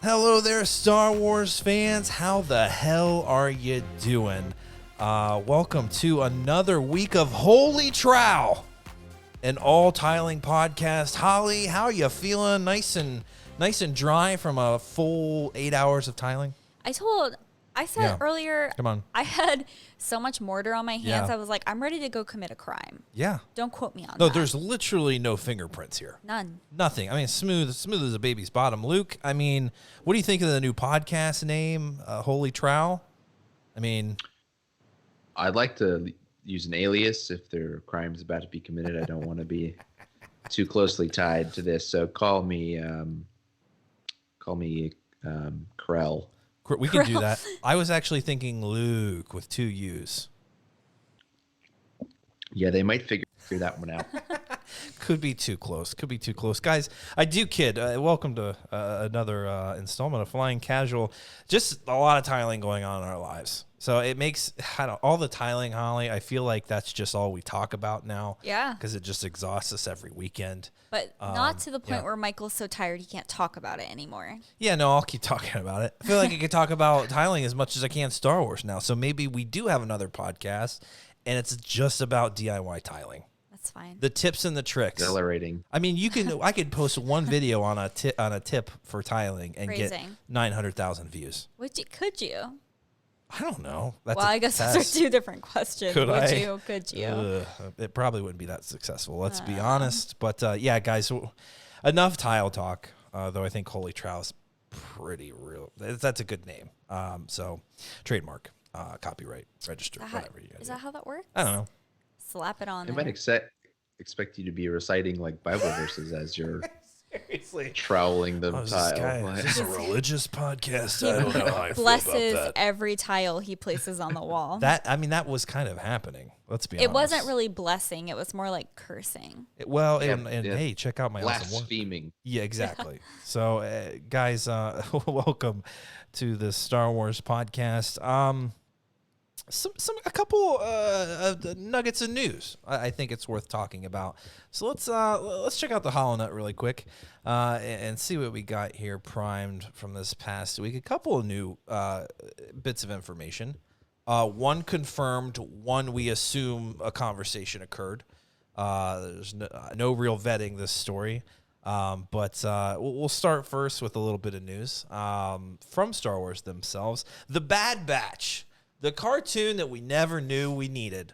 Hello there, Star Wars fans. How the hell are you doing? Welcome to another week of Holy Trow, an all-tiling podcast. Holly, how are you feeling? Nice and dry from a full 8 hours of tiling? I said earlier, Come on. I had so much mortar on my hands. Yeah. I was like, I'm ready to go commit a crime. Yeah. Don't quote me on No, that. there's literally no fingerprints here. None. Nothing. I mean, smooth as a baby's bottom. Luke, I mean, what do you think of the new podcast name, Holy Trow? I mean, I'd like to use an alias if there are crimes about to be committed. I don't want to be too closely tied to this. So call me Krell. we can do that. I was actually thinking Luke with 2 U's. Yeah, they might figure that one out. Could be too close. Guys, I do kid. Welcome to another installment of Flying Casual. Just a lot of tiling going on in our lives. So it makes all the tiling, Holly, I feel like that's just all we talk about now. Yeah. Because it just exhausts us every weekend. But not to the point where Michael's so tired he can't talk about it anymore. Yeah, no, I'll keep talking about it. I feel like I could talk about tiling as much as I can Star Wars now. So maybe we do have another podcast, and it's just about DIY tiling. That's fine. The tips and the tricks. Exhilarating. I mean, I could post one video on a tip for tiling and get 900,000 views. Could you? I don't know. I guess those are 2 different questions. Could you? It probably wouldn't be that successful. Let's be honest. But yeah, guys, enough tile talk. Though I think Holy Trow is pretty real. That's a good name. So trademark, copyright, register, whatever you guys. Is that how that works? I don't know. Slap it on. They might expect you to be reciting like Bible verses as you're seriously troweling the tile. Is this a religious podcast? I don't know how I feel blesses about that. every tile he places on the wall. That was kind of happening. Let's be honest. It wasn't really blessing. It was more like cursing. Hey, check out my awesome work. Blaspheming. Yeah, exactly. So, guys, welcome to the Star Wars podcast. A couple nuggets of news I think it's worth talking about. So let's check out the HoloNet really quick and see what we got here primed from this past week. A couple of new bits of information. One confirmed, one we assume a conversation occurred. There's no real vetting this story. But we'll start first with a little bit of news from Star Wars themselves. The Bad Batch, the cartoon that we never knew we needed,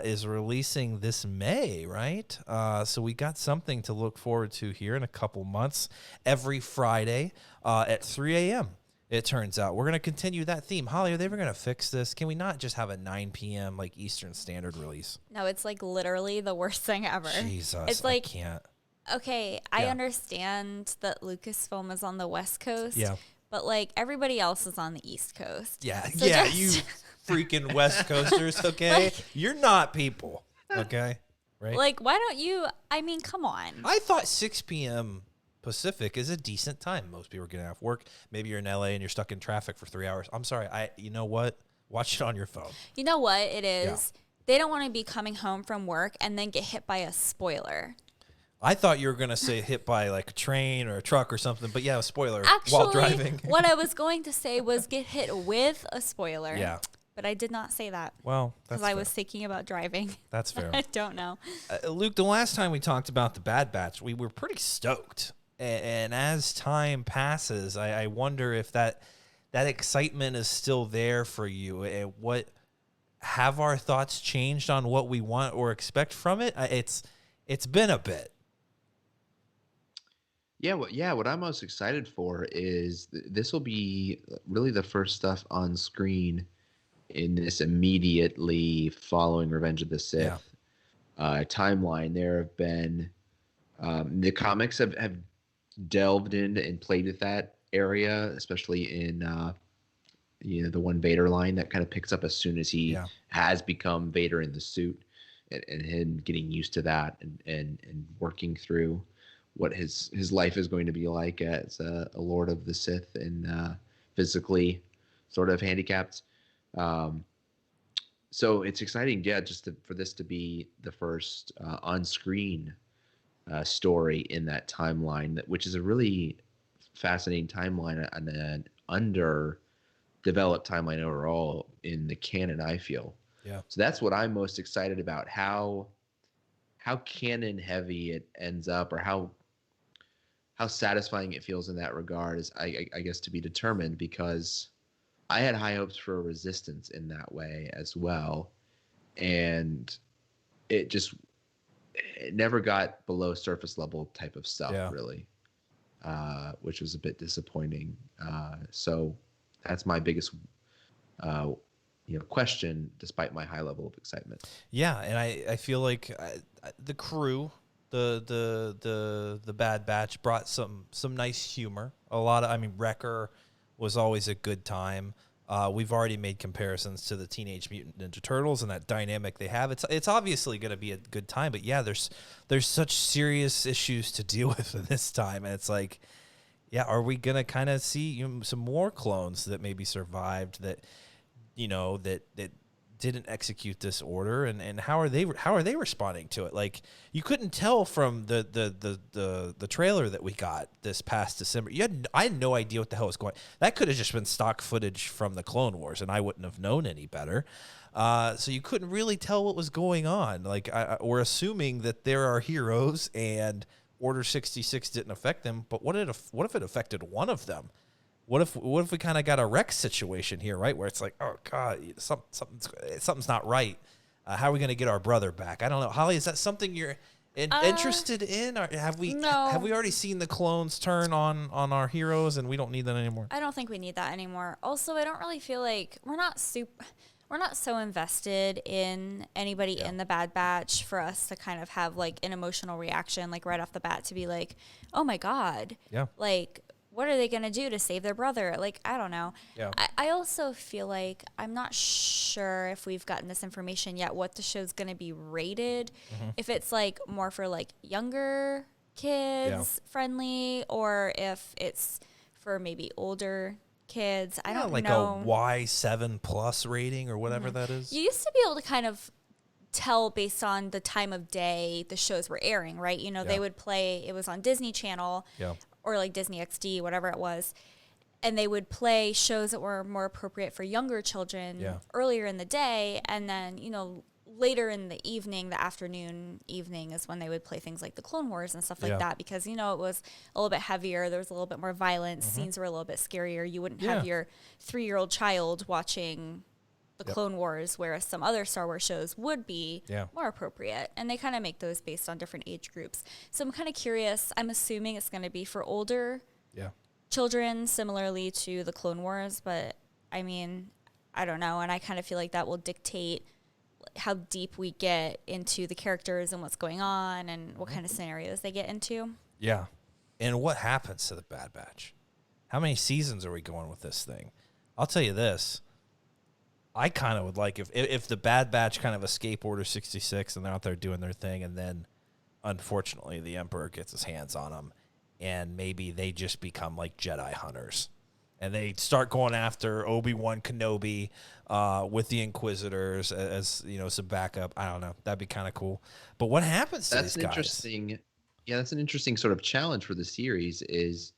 is releasing this May, right? So we got something to look forward to here in a couple months. Every Friday at 3 a.m., it turns out. We're going to continue that theme. Holly, are they ever going to fix this? Can we not just have a 9 p.m. like Eastern Standard release? No, it's like literally the worst thing ever. Jesus, it's like, I can't. Okay, I understand that Lucasfilm is on the West Coast. Yeah. But, like, everybody else is on the East Coast. Yeah, so you freaking West Coasters, okay? Like, you're not people, okay? Right? Like, why don't you, I mean, come on. I thought 6 p.m. Pacific is a decent time. Most people are getting off work. Maybe you're in L.A. and you're stuck in traffic for 3 hours. I'm sorry. You know what? Watch it on your phone. You know what it is? Yeah. They don't want to be coming home from work and then get hit by a spoiler. I thought you were going to say hit by like a train or a truck or something, but yeah, a spoiler Actually, while driving. What I was going to say was get hit with a spoiler. Yeah. But I did not say that. Well, that's because I was thinking about driving. That's fair. I don't know. Luke, the last time we talked about the Bad Batch, we were pretty stoked. And as time passes, I wonder if that excitement is still there for you. And have our thoughts changed on what we want or expect from it? It's been a bit. What I'm most excited for is this will be really the first stuff on screen in this immediately following Revenge of the Sith timeline. There have been the comics have delved in and played with that area, especially in the one Vader line that kind of picks up as soon as he has become Vader in the suit, and him getting used to that and working through what his life is going to be like as a Lord of the Sith and physically sort of handicapped. So it's exciting, for this to be the first on-screen story in that timeline, which is a really fascinating timeline and an underdeveloped timeline overall in the canon, I feel. Yeah. So that's what I'm most excited about, how canon heavy it ends up, or how satisfying it feels in that regard is, I guess, to be determined, because I had high hopes for a Resistance in that way as well. And it never got below surface level type of stuff, really, which was a bit disappointing. So that's my biggest question, despite my high level of excitement. Yeah, and I feel like the crew, the Bad Batch brought some nice humor. Wrecker was always a good time. We've already made comparisons to the Teenage Mutant Ninja Turtles and that dynamic they have. It's obviously going to be a good time, but yeah, there's such serious issues to deal with this time, and it's like, yeah, are we going to kind of see some more clones that maybe survived that that didn't execute this order, and how are they responding to it? Like, you couldn't tell from the trailer that we got this past December. I had no idea what the hell was going on. That could have just been stock footage from the Clone Wars, and I wouldn't have known any better. So you couldn't really tell what was going on. Like, we're assuming that there are heroes and Order 66 didn't affect them, but what if it affected one of them? What if we kind of got a Rex situation here, right? Where it's like, oh God, something's not right. How are we going to get our brother back? I don't know. Holly, is that something you're interested in, or have we already seen the clones turn on our heroes and we don't need that anymore? I don't think we need that anymore. Also, I don't really feel like we're not so invested in anybody in the Bad Batch for us to kind of have like an emotional reaction, like right off the bat, to be like, oh my God, like, what are they going to do to save their brother? Like, I don't know. Yeah. I also feel like I'm not sure if we've gotten this information yet, what the show's going to be rated. Mm-hmm. If it's like more for like younger kids friendly, or if it's for maybe older kids. I don't like know. Like a Y7 plus rating or whatever that is. You used to be able to kind of tell based on the time of day the shows were airing, right? They would play, it was on Disney Channel. Yeah. Or like Disney XD, whatever it was. And they would play shows that were more appropriate for younger children earlier in the day. And then, later in the evening, the afternoon, evening is when they would play things like the Clone Wars and stuff like that. Because, it was a little bit heavier. There was a little bit more violence. Mm-hmm. Scenes were a little bit scarier. You wouldn't have your 3-year-old child watching the Clone Wars, whereas some other Star Wars shows would be more appropriate. And they kind of make those based on different age groups. So I'm kind of curious. I'm assuming it's going to be for older children, similarly to the Clone Wars. But, I mean, I don't know. And I kind of feel like that will dictate how deep we get into the characters and what's going on and what kind of scenarios they get into. Yeah. And what happens to the Bad Batch? How many seasons are we going with this thing? I'll tell you this. I kind of would like if the Bad Batch kind of escape Order 66 and they're out there doing their thing, and then, unfortunately, the Emperor gets his hands on them, and maybe they just become like Jedi hunters, and they start going after Obi-Wan Kenobi with the Inquisitors as some backup. I don't know. That'd be kind of cool. But what happens to these guys? Interesting. Yeah, that's an interesting sort of challenge for the series. Is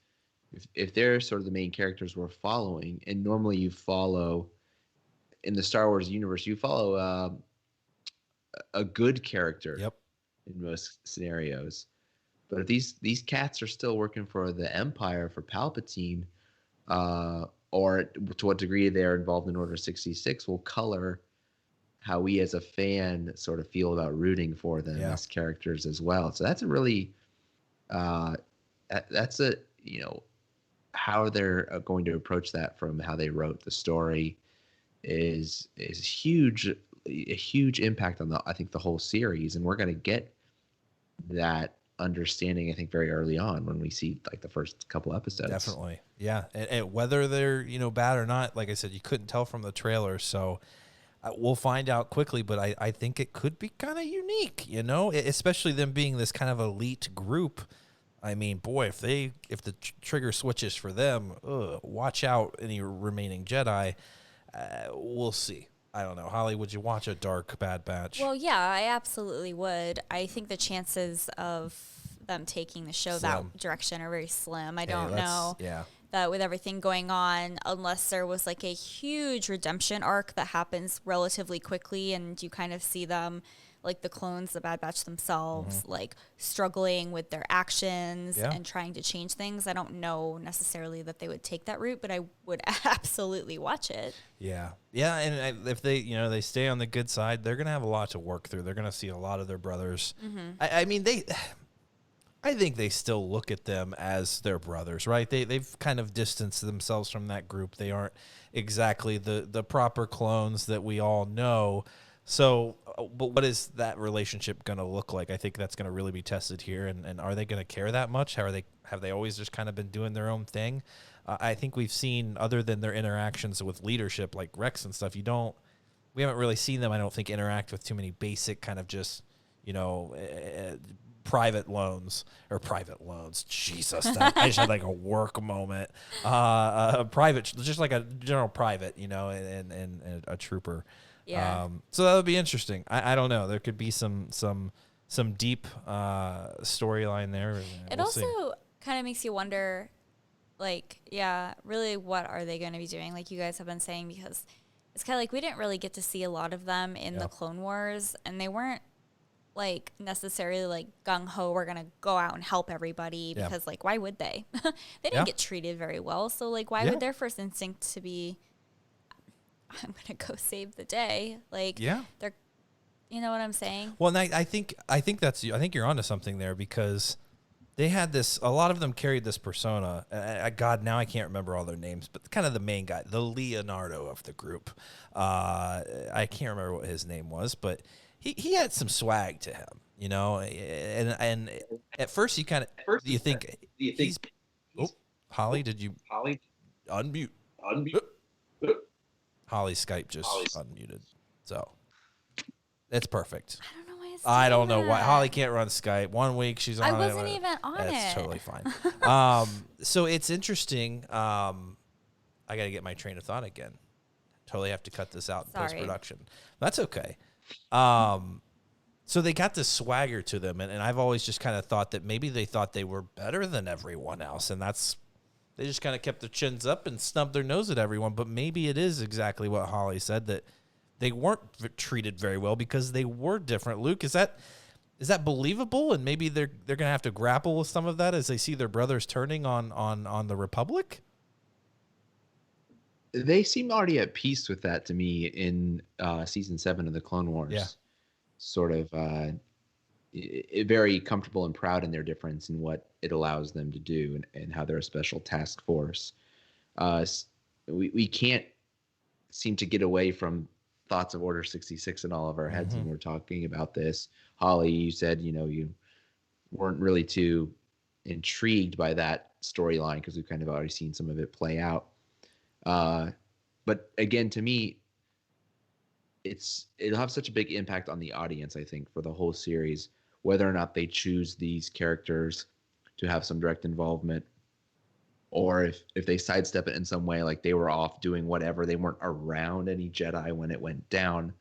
if they're sort of the main characters we're following, and normally you follow. In the Star Wars universe, you follow a good character in most scenarios. But if these cats are still working for the Empire, for Palpatine, or to what degree they're involved in Order 66 will color how we as a fan sort of feel about rooting for them as characters as well. So that's a really, how they're going to approach that from how they wrote the story is huge, a huge impact on the whole series, and we're going to get that understanding I think very early on when we see like the first couple episodes. Definitely, yeah, and whether they're bad or not, like I said, you couldn't tell from the trailer, so we'll find out quickly. But I think it could be kind of unique, especially them being this kind of elite group. I mean, boy, if the trigger switches for them, watch out, any remaining Jedi. We'll see. I don't know. Holly, would you watch a dark Bad Batch? Well, yeah, I absolutely would. I think the chances of them taking the show Slim. that direction are very slim. I don't that's- know Yeah. that with everything going on, unless there was like a huge redemption arc that happens relatively quickly and you kind of see them, like the clones, the Bad Batch themselves, like struggling with their actions and trying to change things. I don't know necessarily that they would take that route, but I would absolutely watch it. Yeah. Yeah, and if they, they stay on the good side, they're going to have a lot to work through. They're going to see a lot of their brothers. I mean, I think they still look at them as their brothers, right? They've kind of distanced themselves from that group. They aren't exactly the proper clones that we all know. So, but what is that relationship going to look like? I think that's going to really be tested here. And are they going to care that much? Have they always just kind of been doing their own thing? I think we've seen, other than their interactions with leadership like Rex and stuff, we haven't really seen them, I don't think, interact with too many basic kind of just, private loans. Jesus, I just had like a work moment. Private, just like a general private, and a trooper. Yeah. So that would be interesting. I don't know. There could be some deep storyline there. It We'll also see. kind of makes you wonder, like, really, what are they going to be doing? Like you guys have been saying, because it's kind of like we didn't really get to see a lot of them in the Clone Wars, and they weren't like necessarily like gung ho. We're gonna go out and help everybody because like why would they? They didn't get treated very well, so like why would their first instinct to be, I'm gonna go save the day? Like they're, you know what I'm saying? Well, and I think you're onto something there, because they had this. A lot of them carried this persona. God, now I can't remember all their names, but kind of the main guy, the Leonardo of the group. I can't remember what his name was, but he had some swag to him, And at first you kind of do you think he's. Oh, Holly, did you unmute? Holly's Skype just unmuted, so it's perfect. I don't know why it's I don't know that. why Holly can't run Skype. 1 week she's on. I wasn't even on it. That's totally fine. So it's interesting. I got to get my train of thought again. Totally have to cut this out in post-production. That's okay. So they got this swagger to them, and I've always just kind of thought that maybe they thought they were better than everyone else, and they just kind of kept their chins up and snubbed their nose at everyone. But maybe it is exactly what Holly said, that they weren't treated very well because they were different. Luke, is that believable? And maybe they're going to have to grapple with some of that as they see their brothers turning on the Republic? They seem already at peace with that to me in season 7 of the Clone Wars. Yeah. Sort of very comfortable and proud in their difference and what it allows them to do, and how they're a special task force. We can't seem to get away from thoughts of Order 66 in all of our heads when we're talking about this. Holly, you said, you weren't really too intrigued by that storyline because we've kind of already seen some of it play out. But again, to me, it'll have such a big impact on the audience, I think, for the whole series, whether or not they choose these characters to have some direct involvement, or if they sidestep it in some way, like they were off doing whatever, they weren't around any Jedi when it went down,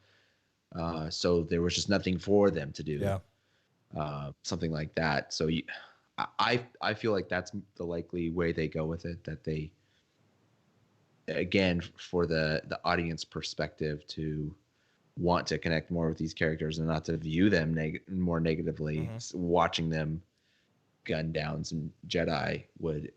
so there was just nothing for them to do. Something like that. So I feel like that's the likely way they go with it, that they, again, for the audience perspective, to want to connect more with these characters and not to view them more negatively. Watching them gun down some Jedi would,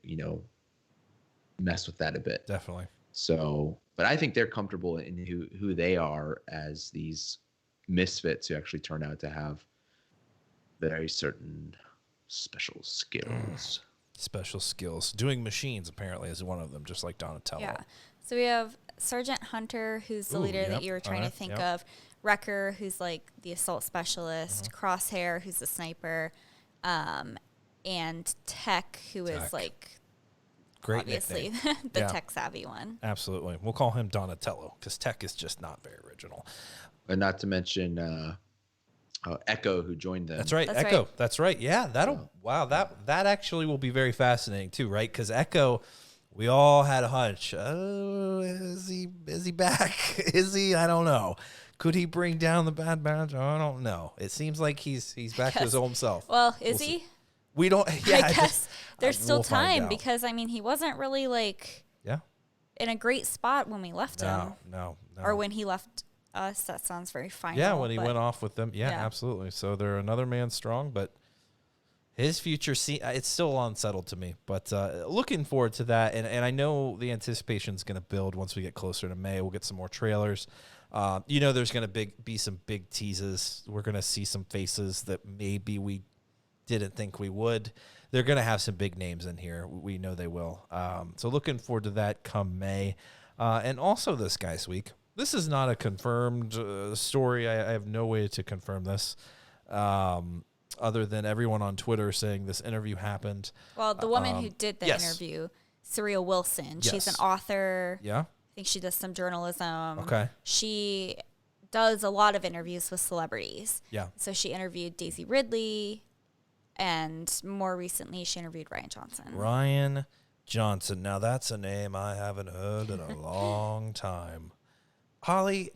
mess with that a bit. Definitely. So, but I think they're comfortable in who they are as these misfits who actually turn out to have very certain special skills. Special skills. Doing machines, apparently, is one of them, just like Donatello. Yeah. So we have Sergeant Hunter, who's the leader that you were trying to think of. Wrecker, who's like the assault specialist. Crosshair, who's the sniper. And Tech, who is like, great, obviously the tech savvy one. Absolutely. We'll call him Donatello because Tech is just not very original. And not to mention Echo, who joined them. That's right. Echo. Right. That's right. Yeah. That actually will be very fascinating too, right? Because Echo, we all had a hunch. Oh, is he back? Is he? I don't know. Could he bring down the Bad Batch? I don't know. It seems like he's back to his old self. Well, is he? We don't. Yeah, I guess there's still we'll find time out. because I mean he wasn't really like in a great spot when we left him. No. Or when he left us. That sounds very final. Yeah, when he went off with them. Yeah, Yeah. absolutely. So they're another man strong, but his future, it's still unsettled to me. But looking forward to that. And I know the anticipation is going to build once we get closer to May. We'll get some more trailers. There's going to be some big teases. We're going to see some faces that maybe we didn't think we would. They're going to have some big names in here. We know they will. So looking forward to that come May. And also this Guys Week. This is not a confirmed story. I have no way to confirm this other than everyone on Twitter saying this interview happened. Well, the woman who did the interview, Surreal Wilson, she's an author. Yeah. I think she does some journalism. Okay. She does a lot of interviews with celebrities. Yeah. So she interviewed Daisy Ridley, and more recently she interviewed Ryan Johnson. Ryan Johnson. Now that's a name I haven't heard in a long time. Holly,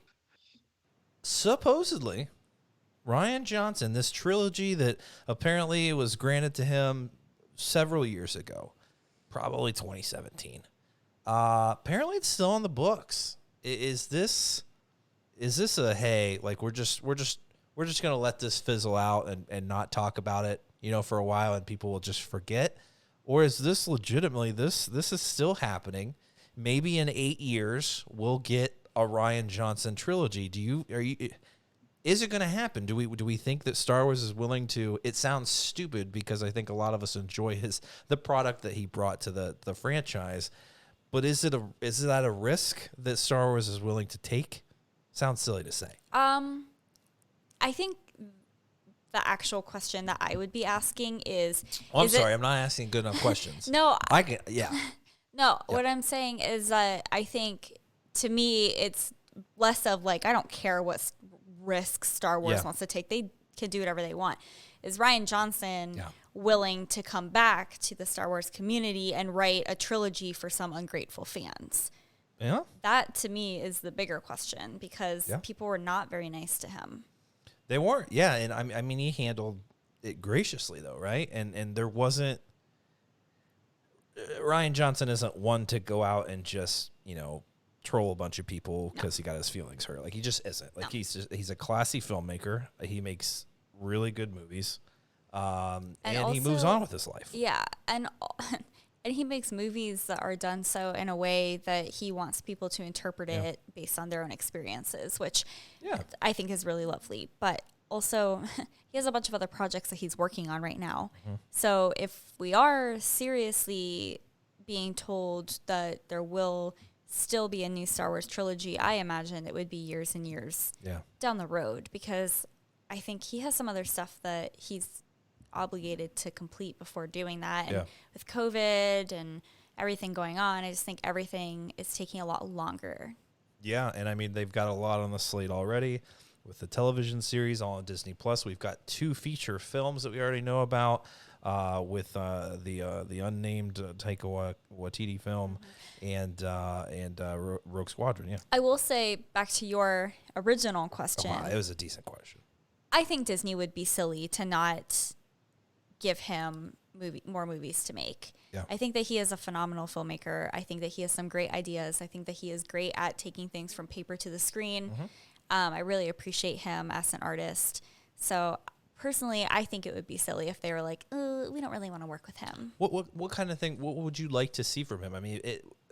supposedly, Ryan Johnson, this trilogy that apparently was granted to him several years ago, probably 2017. Apparently, it's still on the books. Is this a hey? Like we're just gonna let this fizzle out and not talk about it, for a while, and people will just forget, or is this legitimately this is still happening? Maybe in 8 years we'll get a Ryan Johnson trilogy. Is it going to happen? Do we think that Star Wars is willing to? It sounds stupid because I think a lot of us enjoy the product that he brought to the franchise, but is that a risk that Star Wars is willing to take? Sounds silly to say. I think the actual question that I would be asking is. Oh, I'm sorry, I'm not asking good enough questions. No, I can. Yeah. No, what I'm saying is that I think, to me, it's less of like, I don't care what risks Star Wars wants to take. They can do whatever they want. Is Ryan Johnson willing to come back to the Star Wars community and write a trilogy for some ungrateful fans? Yeah. That, to me, is the bigger question because people were not very nice to him. They weren't. Yeah, and I mean, he handled it graciously, though, right? And there wasn't... Ryan Johnson isn't one to go out and just, troll a bunch of people because he got his feelings hurt. Like, he just isn't. Like, he's a classy filmmaker. He makes really good movies. And also, he moves on with his life. Yeah, and he makes movies that are done so in a way that he wants people to interpret it based on their own experiences, which I think is really lovely. But also, he has a bunch of other projects that he's working on right now. Mm-hmm. So if we are seriously being told that there will still be a new Star Wars trilogy, I imagine it would be years and years down the road, because I think he has some other stuff that he's obligated to complete before doing that. And with COVID and everything going on, I just think everything is taking a lot longer. Yeah, and I mean, they've got a lot on the slate already with the television series all on Disney Plus. We've got 2 feature films that we already know about with the unnamed Taika Waititi film and Rogue Squadron. Yeah, I will say, back to your original question. It was a decent question. I think Disney would be silly to not give him more movies to make. Yeah. I think that he is a phenomenal filmmaker. I think that he has some great ideas. I think that he is great at taking things from paper to the screen. Mm-hmm. I really appreciate him as an artist. So personally, I think it would be silly if they were like, we don't really want to work with him. What kind of thing, what would you like to see from him? I mean,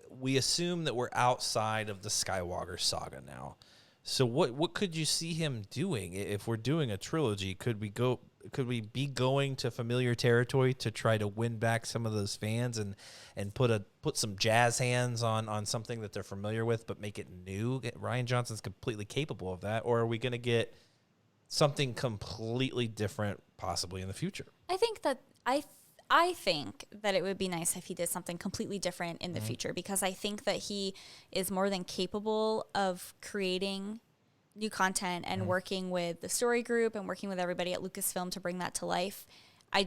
we assume that we're outside of the Skywalker saga now. So what could you see him doing if we're doing a trilogy? Could we be going to familiar territory to try to win back some of those fans and put some jazz hands on something that they're familiar with, but make it new? Ryan Johnson's completely capable of that. Or are we going to get something completely different possibly in the future? I think that it would be nice if he did something completely different in the future, because I think that he is more than capable of creating new content and working with the story group and working with everybody at Lucasfilm to bring that to life. I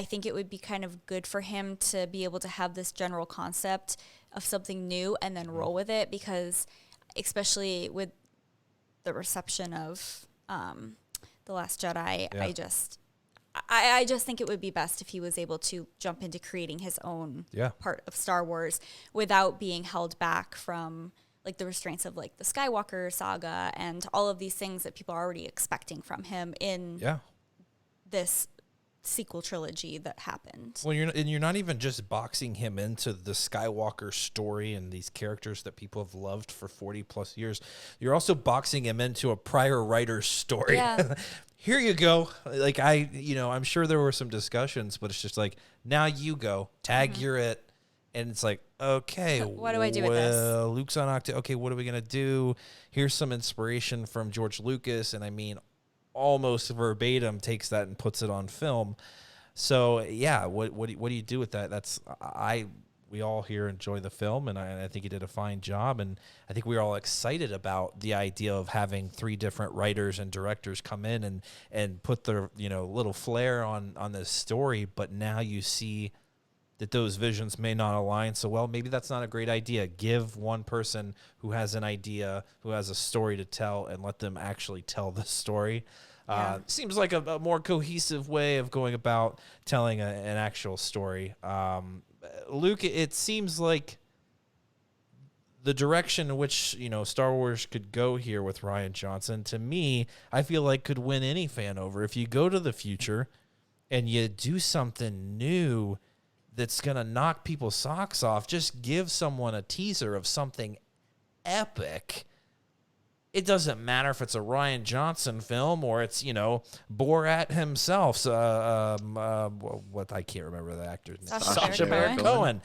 think it would be kind of good for him to be able to have this general concept of something new and then roll with it, because especially with the reception of The Last Jedi, I just think it would be best if he was able to jump into creating his own part of Star Wars without being held back from like the restraints of like the Skywalker saga and all of these things that people are already expecting from him in this sequel trilogy that happened. Well, you're not even just boxing him into the Skywalker story and these characters that people have loved for 40 plus years. You're also boxing him into a prior writer's story. Yeah. Here you go. Like I'm sure there were some discussions, but it's just like, now you go, tag you're it. And it's like, okay, what do I do with this? Luke's on Octa. Okay, what are we going to do? Here's some inspiration from George Lucas. And I mean, almost verbatim takes that and puts it on film. So yeah, what do you do with that? We all here enjoy the film, and I think he did a fine job, and I think we were all excited about the idea of having 3 different writers and directors come in and put their little flair on this story. But now you see that those visions may not align so well. Maybe that's not a great idea. Give one person who has an idea, who has a story to tell, and let them actually tell the story. Seems like a more cohesive way of going about telling an actual story. Luke, it seems like the direction in which Star Wars could go here with Rian Johnson, to me, I feel like could win any fan over. If you go to the future and you do something new that's going to knock people's socks off, just give someone a teaser of something epic. It doesn't matter if it's a Rian Johnson film or it's, Borat himself. What I can't remember the actor's name. Sacha Baron Cohen.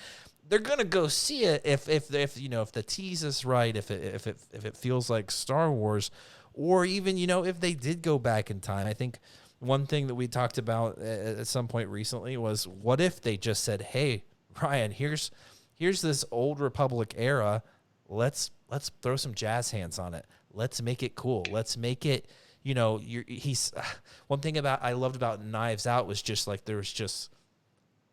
They're gonna go see it if the tease is right, if it feels like Star Wars, or even if they did go back in time. I think one thing that we talked about at some point recently was, what if they just said, "Hey, Ryan, here's this old Republic era. Let's throw some jazz hands on it. Let's make it cool. Let's make it." He's one thing I loved about Knives Out was just like there was just,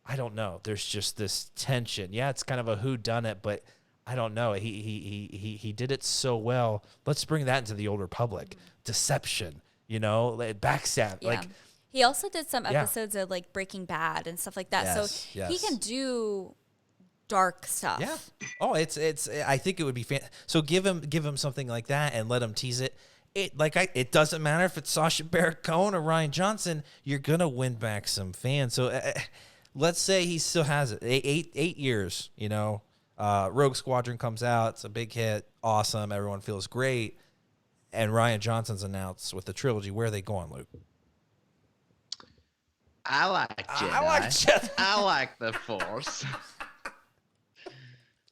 I don't know, there's just this tension. Yeah, it's kind of a whodunit, but I don't know. He did it so well. Let's bring that into the Old Republic. Deception. Backstab. Yeah. Like, he also did some episodes of like Breaking Bad and stuff like that. Yes, so he can do dark stuff. Yeah. Oh, it's. I think it would be so give him something like that and let him tease it. It doesn't matter if it's Sacha Baron Cohen or Rian Johnson. You're gonna win back some fans. So let's say he still has it. 8 years. Rogue Squadron comes out. It's a big hit. Awesome. Everyone feels great. And Rian Johnson's announced with the trilogy. Where are they going, Luke? I like Jedi. I like the Force.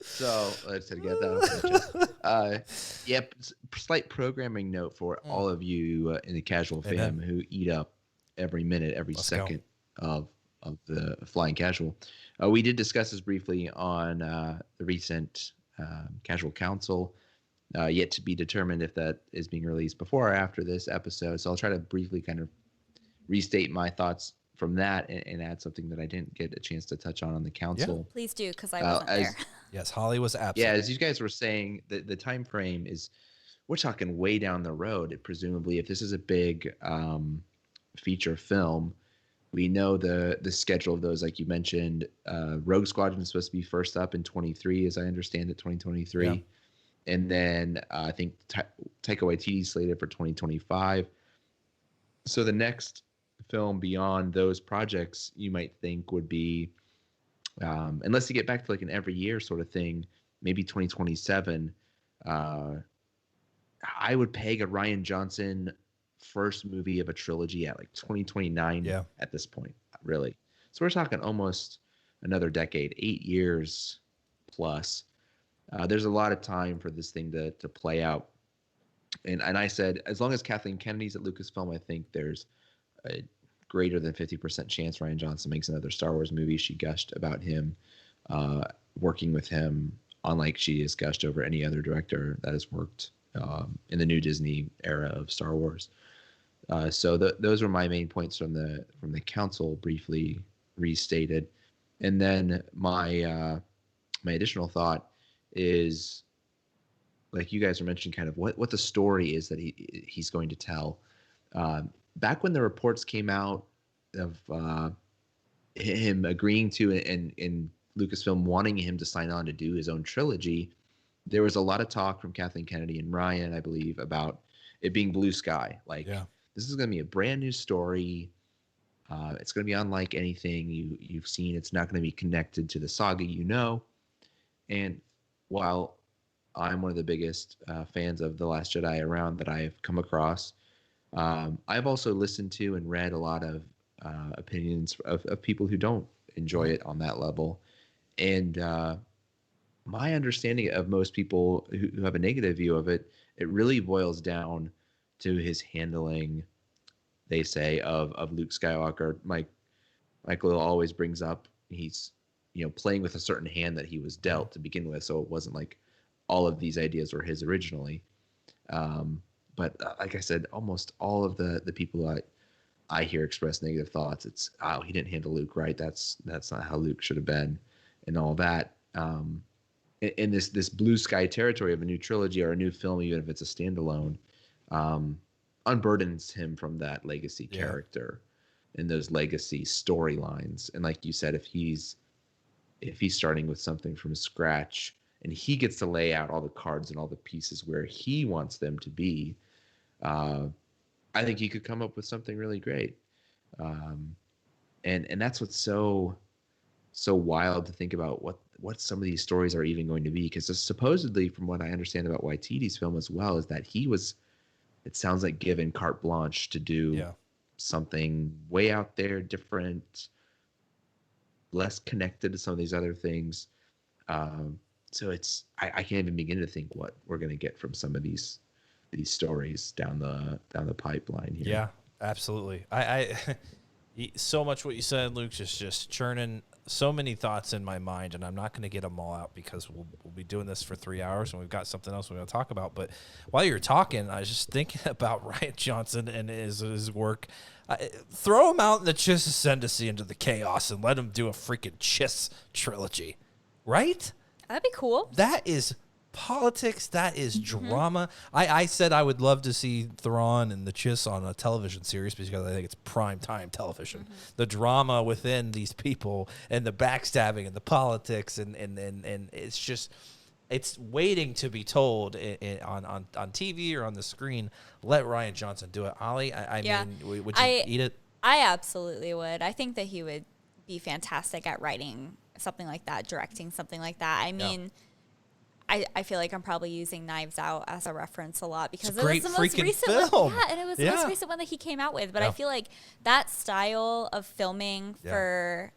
So let's get that. Yep. Slight programming note for all of you in the casual fam who eat up every minute, every second of the Flying Casual. We did discuss this briefly on the recent Casual Council. Yet to be determined if that is being released before or after this episode. So I'll try to briefly kind of restate my thoughts from that and add something that I didn't get a chance to touch on the council. Yeah. Please do, because I wasn't there. Yes, Holly was absent. Yeah, as you guys were saying, the time frame is, we're talking way down the road. Presumably, if this is a big feature film, we know the schedule of those, like you mentioned. Rogue Squadron is supposed to be first up in 23, as I understand it, 2023. Yeah. And then I think Taika Waititi slated for 2025. So the next film beyond those projects, you might think would be, unless you get back to like an every year sort of thing, maybe 2027. I would peg a Rian Johnson first movie of a trilogy at like 2029 at this point, really. So we're talking almost another decade, 8 years plus. There's a lot of time for this thing to play out. And I said, as long as Kathleen Kennedy's at Lucasfilm, I think there's a greater than 50% chance Rian Johnson makes another Star Wars movie. She gushed about him working with him, unlike she has gushed over any other director that has worked in the new Disney era of Star Wars. So those were my main points from the council, briefly restated. And then my additional thought is, like you guys were mentioning, kind of what the story is that he's going to tell. Back when the reports came out him agreeing to and Lucasfilm wanting him to sign on to do his own trilogy, there was a lot of talk from Kathleen Kennedy and Ryan, I believe, about it being blue sky. Like, this is going to be a brand new story. It's going to be unlike anything you've seen. It's not going to be connected to the saga, And while I'm one of the biggest fans of The Last Jedi around that I've come across, I've also listened to and read a lot of opinions of people who don't enjoy it on that level. And my understanding of most people who have a negative view of it, it really boils down to his handling, they say, of Luke Skywalker. Michael always brings up he's playing with a certain hand that he was dealt to begin with, so it wasn't like all of these ideas were his originally. But like I said, almost all of the people I hear express negative thoughts, it's, oh, he didn't handle Luke right. That's not how Luke should have been, and all that. In this blue sky territory of a new trilogy or a new film, even if it's a standalone, unburdens him from that legacy character and those legacy storylines. And like you said, if he's starting with something from scratch and he gets to lay out all the cards and all the pieces where he wants them to be, I think he could come up with something really great. And that's what's so wild to think about what some of these stories are even going to be. Because supposedly, from what I understand about Waititi's film as well, is that he was, it sounds like, given carte blanche to do something way out there, different, less connected to some of these other things. So it's, I can't even begin to think what we're going to get from some of these stories down the pipeline here. Yeah, absolutely. I so much what you said, Luke, just churning so many thoughts in my mind, and I'm not going to get them all out because we'll be doing this for 3 hours, and we've got something else we're going to talk about. But while you're talking, I was just thinking about Rian Johnson and his work. Throw him out in the Chiss Ascendancy into the chaos and let him do a freaking Chiss trilogy, right? That'd be cool. That is politics. That is drama. I said I would love to see Thrawn and the Chiss on a television series because I think it's prime time television. The drama within these people and the backstabbing and the politics and it's just, it's waiting to be told on TV or on the screen. Let Rian Johnson do it. Ollie, I mean, would you eat it? I absolutely would. I think that he would be fantastic at writing something like that, directing something like that. I mean, I feel like I'm probably using Knives Out as a reference a lot because it was the most recent one. Yeah, and it was the most recent one that he came out with. But I feel like that style of filming for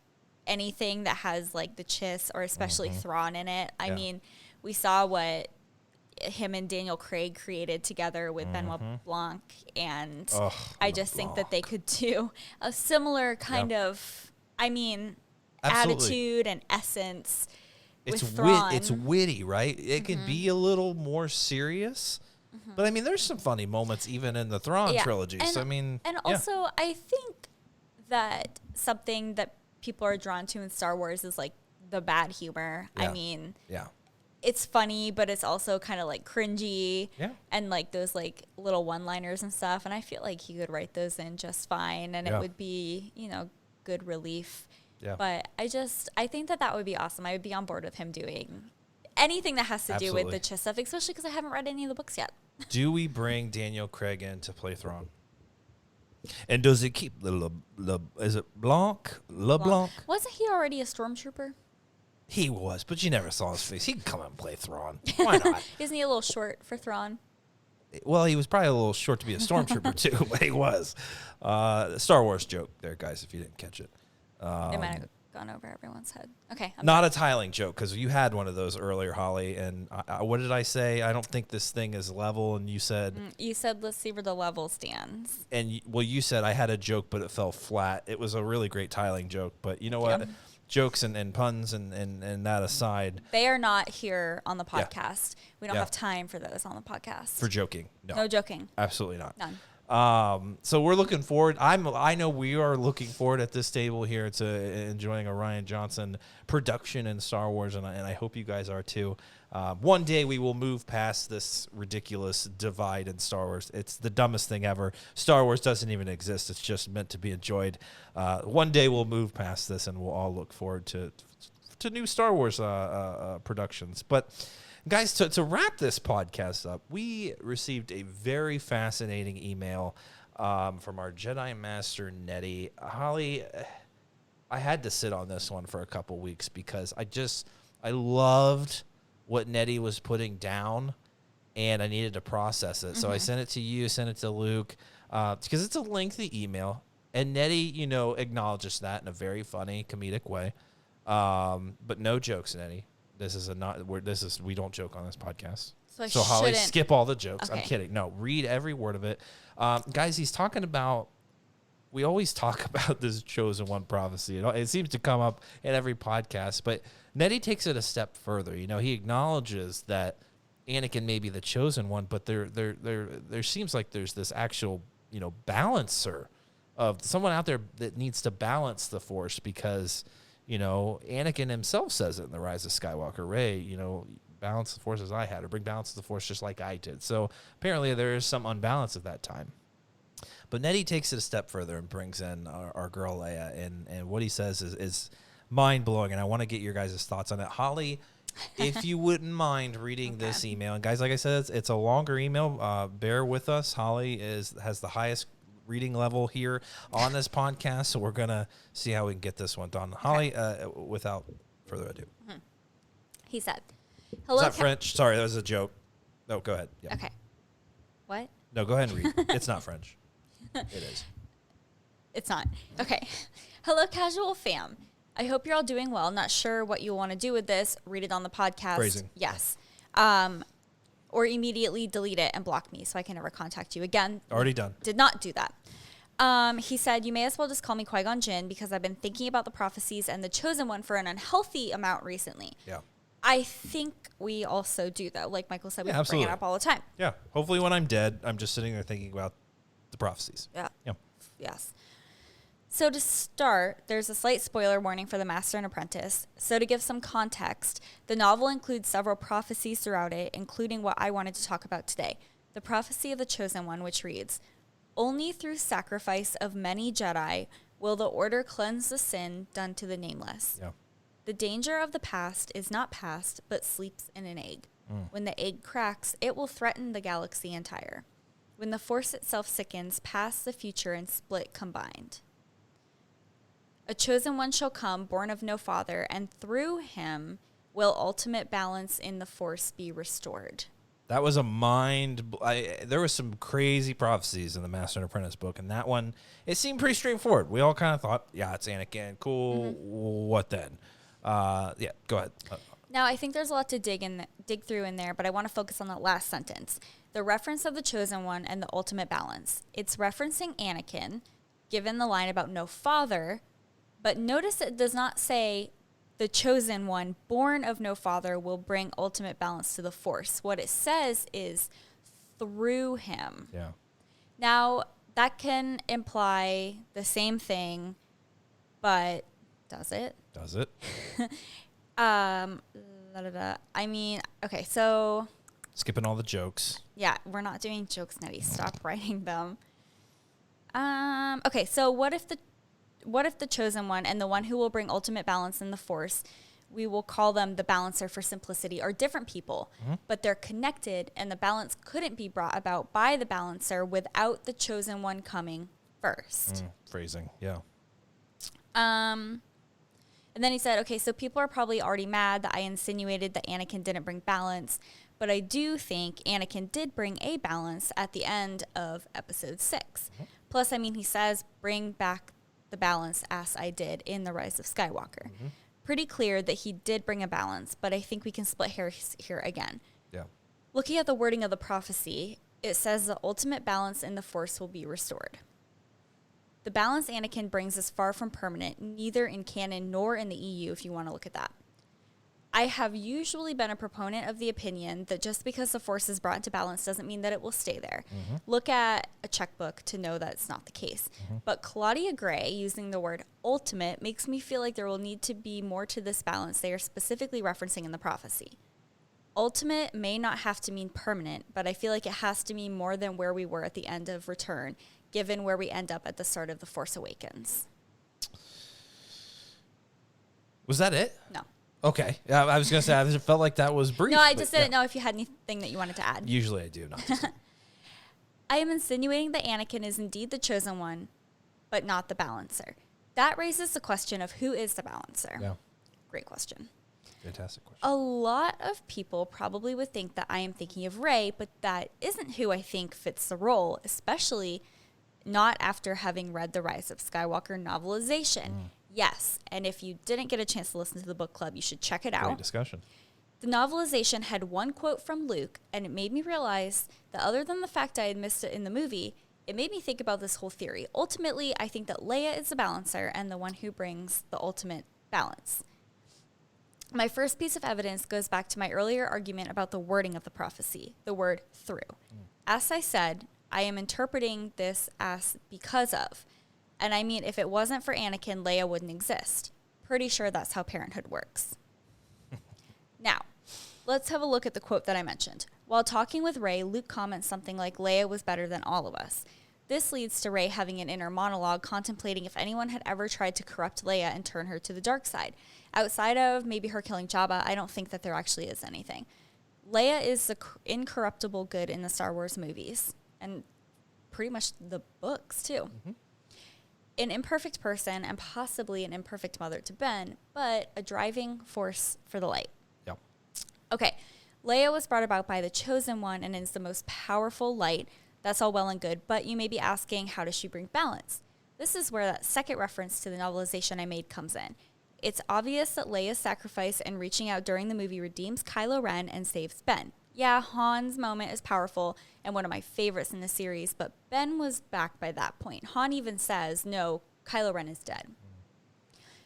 anything that has like the Chiss or especially Thrawn in it. I mean, we saw what him and Daniel Craig created together with Benoit Blanc, and I just think that they could do a similar kind of, I mean, attitude and essence. It's witty, right? It can be a little more serious, but I mean, there's some funny moments even in the Thrawn trilogy. And, so I mean, and also I think that something that people are drawn to in Star Wars is like the bad humor. I mean, it's funny, but it's also kind of like cringy, and like those like little one-liners and stuff. And I feel like he could write those in just fine, and it would be, you know, good relief. Yeah. But I think that would be awesome. I would be on board with him doing anything that has to do with the Chiss stuff, especially because I haven't read any of the books yet. Do we bring Daniel Craig in to play Thrawn? And does it keep is it Blanc? LeBlanc? Wasn't he already a stormtrooper? He was, but you never saw his face. He can come out and play Thrawn. Why not? Isn't he a little short for Thrawn? Well, he was probably a little short to be a stormtrooper too, but he was. Star Wars joke there, guys, if you didn't catch it. It might have gone over everyone's head. Okay. Not a tiling joke, because you had one of those earlier, Holly. And what did I say? I don't think this thing is level. And you said... You said, let's see where the level stands. And, you said I had a joke, but it fell flat. It was a really great tiling joke. But you know what? Yeah. Jokes and puns and that aside... They are not here on the podcast. We don't have time for those on the podcast. For joking. No. No joking. Absolutely not. None. So we're looking forward. I know we are looking forward at this table here to enjoying a Rian Johnson production in Star Wars, and I hope you guys are too. One day we will move past this ridiculous divide in Star Wars. It's the dumbest thing ever. Star Wars doesn't even exist. It's just meant to be enjoyed. One day we'll move past this, and we'll all look forward to new Star Wars productions. But guys, to wrap this podcast up, we received a very fascinating email from our Jedi Master Nettie. Holly, I had to sit on this one for a couple weeks because I loved what Nettie was putting down, and I needed to process it. So I sent it to you, sent it to Luke, because it's a lengthy email, and Nettie, acknowledges that in a very funny, comedic way. But no jokes, Nettie. We don't joke on this podcast. So Holly, skip all the jokes. Okay. I'm kidding. No, read every word of it. Guys, he's talking about, we always talk about this Chosen One prophecy. It seems to come up in every podcast, but Nettie takes it a step further. He acknowledges that Anakin may be the Chosen One, but there seems like there's this actual, balancer of someone out there that needs to balance the Force because, Anakin himself says it in The Rise of Skywalker. Rey, balance the Force as I had, or bring balance to the Force just like I did. So apparently there is some unbalance at that time. But Nettie takes it a step further and brings in our girl Leia, and what he says is mind-blowing, and I want to get your guys' thoughts on it. Holly, if you wouldn't mind reading this email. And guys, like I said, it's a longer email. Bear with us. Holly has the highest reading level here on this podcast, so we're going to see how we can get this one done. Holly, without further ado. He said, hello. Is that French? Sorry, that was a joke. No, go ahead. Yeah. Okay. What? No, go ahead and read. It's not French. It is. It's not. Okay. Hello, casual fam. I hope you're all doing well. Not sure what you want to do with this. Read it on the podcast. Phrasing. Yes. Or immediately delete it and block me so I can never contact you again. Already done. Did not do that. He said, you may as well just call me Qui-Gon Jinn because I've been thinking about the prophecies and the Chosen One for an unhealthy amount recently. Yeah. I think we also do, though. Like Michael said, we bring it up all the time. Yeah. Hopefully when I'm dead, I'm just sitting there thinking about the prophecies. Yeah. Yeah. Yes. So to start, there's a slight spoiler warning for The Master and Apprentice. So to give some context, the novel includes several prophecies throughout it, including what I wanted to talk about today. The prophecy of the Chosen One, which reads, only through sacrifice of many Jedi will the Order cleanse the sin done to the nameless. Yeah. The danger of the past is not past, but sleeps in an egg. When the egg cracks, it will threaten the galaxy entire. When the Force itself sickens, past, the future, and split combined. A Chosen One shall come, born of no father, and through him will ultimate balance in the Force be restored. That was there was some crazy prophecies in the Master and Apprentice book, and that one, it seemed pretty straightforward. We all kind of thought, yeah, it's Anakin, cool, what then? Yeah, go ahead. Now, I think there's a lot to dig through in there, but I want to focus on that last sentence. The reference of the Chosen One and the ultimate balance. It's referencing Anakin, given the line about no father, but notice it does not say the Chosen One, born of no father, will bring ultimate balance to the Force. What it says is through him. Yeah. Now, that can imply the same thing, but does it? Does it? I mean, okay, so... Skipping all the jokes. Yeah, we're not doing jokes, Nettie. Stop writing them. Okay, so what if the Chosen One and the one who will bring ultimate balance in the Force, we will call them the Balancer for simplicity, are different people, but they're connected, and the balance couldn't be brought about by the Balancer without the Chosen One coming first. Phrasing, yeah. And then he said, okay, so people are probably already mad that I insinuated that Anakin didn't bring balance, but I do think Anakin did bring a balance at the end of episode 6. Plus, I mean, he says, bring back the balance as I did in The Rise of Skywalker. Pretty clear that he did bring a balance, but I think we can split hairs here again. Yeah. Looking at the wording of the prophecy, it says the ultimate balance in the Force will be restored. The balance Anakin brings is far from permanent, neither in canon nor in the EU, if you want to look at that. I I have usually been a proponent of the opinion that just because the Force is brought into balance doesn't mean that it will stay there. Look at a checkbook to know that it's not the case. But Claudia Gray, using the word ultimate, makes me feel like there will need to be more to this balance they are specifically referencing in the prophecy. Ultimate may not have to mean permanent, but I feel like it has to mean more than where we were at the end of Return, given where we end up at the start of The Force Awakens. Was that it? No. Okay. I was going to say, I felt like that was brief. No, I just didn't know if you had anything that you wanted to add. Usually I do not. I am insinuating that Anakin is indeed the chosen one, but not the balancer. That raises the question of who is the balancer. Yeah. Great question. Fantastic question. A lot of people probably would think that I am thinking of Rey, but that isn't who I think fits the role, especially not after having read the Rise of Skywalker novelization. Yes, and if you didn't get a chance to listen to the book club, you should check it out. Great discussion. The novelization had one quote from Luke, and it made me realize that other than the fact I had missed it in the movie, it made me think about this whole theory. Ultimately, I think that Leia is the balancer and the one who brings the ultimate balance. My first piece of evidence goes back to my earlier argument about the wording of the prophecy, the word through. As I said, I am interpreting this as because of. And I mean, if it wasn't for Anakin, Leia wouldn't exist. Pretty sure that's how parenthood works. Now, let's have a look at the quote that I mentioned. While talking with Rey, Luke comments something like Leia was better than all of us. This leads to Rey having an inner monologue contemplating if anyone had ever tried to corrupt Leia and turn her to the dark side. Outside of maybe her killing Jabba, I don't think that there actually is anything. Leia is the incorruptible good in the Star Wars movies, and pretty much the books, too. An imperfect person and possibly an imperfect mother to Ben, but a driving force for the light. Yep. Okay, Leia was brought about by the Chosen One and is the most powerful light. That's all well and good, but you may be asking, how does she bring balance? This is where that second reference to the novelization I made comes in. It's obvious that Leia's sacrifice and reaching out during the movie redeems Kylo Ren and saves Ben. Yeah, Han's moment is powerful and one of my favorites in the series, but Ben was back by that point. Han even says, no, Kylo Ren is dead.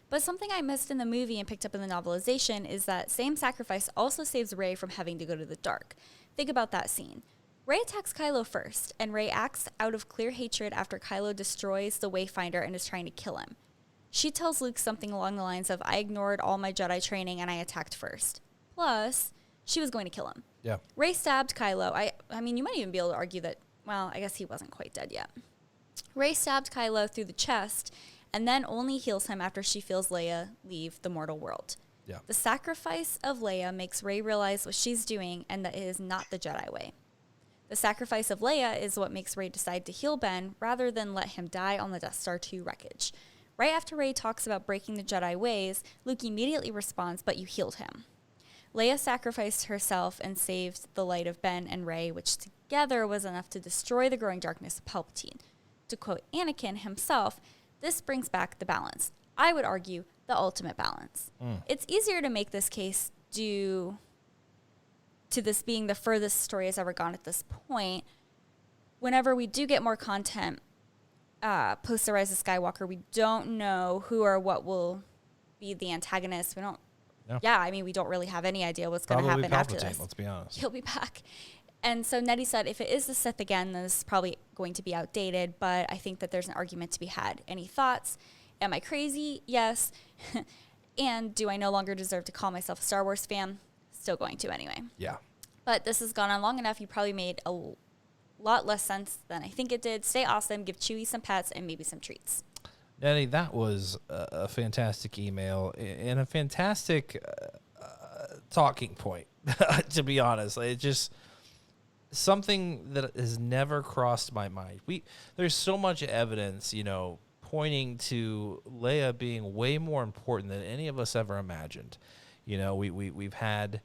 But something I missed in the movie and picked up in the novelization is that same sacrifice also saves Rey from having to go to the dark. Think about that scene. Rey attacks Kylo first, and Rey acts out of clear hatred after Kylo destroys the Wayfinder and is trying to kill him. She tells Luke something along the lines of, I ignored all my Jedi training and I attacked first. Plus, she was going to kill him. Yeah. Rey stabbed Kylo. I mean, you might even be able to argue that, well, I guess he wasn't quite dead yet. Rey stabbed Kylo through the chest and then only heals him after she feels Leia leave the mortal world. Yeah. The sacrifice of Leia makes Rey realize what she's doing and that it is not the Jedi way. The sacrifice of Leia is what makes Rey decide to heal Ben rather than let him die on the Death Star 2 wreckage. Right after Rey talks about breaking the Jedi ways, Luke immediately responds, but you healed him. Leia sacrificed herself and saved the light of Ben and Rey, which together was enough to destroy the growing darkness of Palpatine. To quote Anakin himself, this brings back the balance. I would argue the ultimate balance. It's easier to make this case due to this being the furthest story has ever gone at this point. Whenever we do get more content post the Rise of Skywalker, we don't know who or what will be the antagonist. We don't. No. Yeah, I mean, we don't really have any idea what's going to happen after this. Let's be honest. He'll be back. And so Nettie said, if it is the Sith again, then this is probably going to be outdated, but I think that there's an argument to be had. Any thoughts? Am I crazy? Yes. And do I no longer deserve to call myself a Star Wars fan? Still going to anyway. Yeah. But this has gone on long enough. You probably made a lot less sense than I think it did. Stay awesome. Give Chewie some pets and maybe some treats. Nettie, that was a fantastic email and a fantastic talking point, to be honest. It's just something that has never crossed my mind. There's so much evidence, pointing to Leia being way more important than any of us ever imagined. We've had,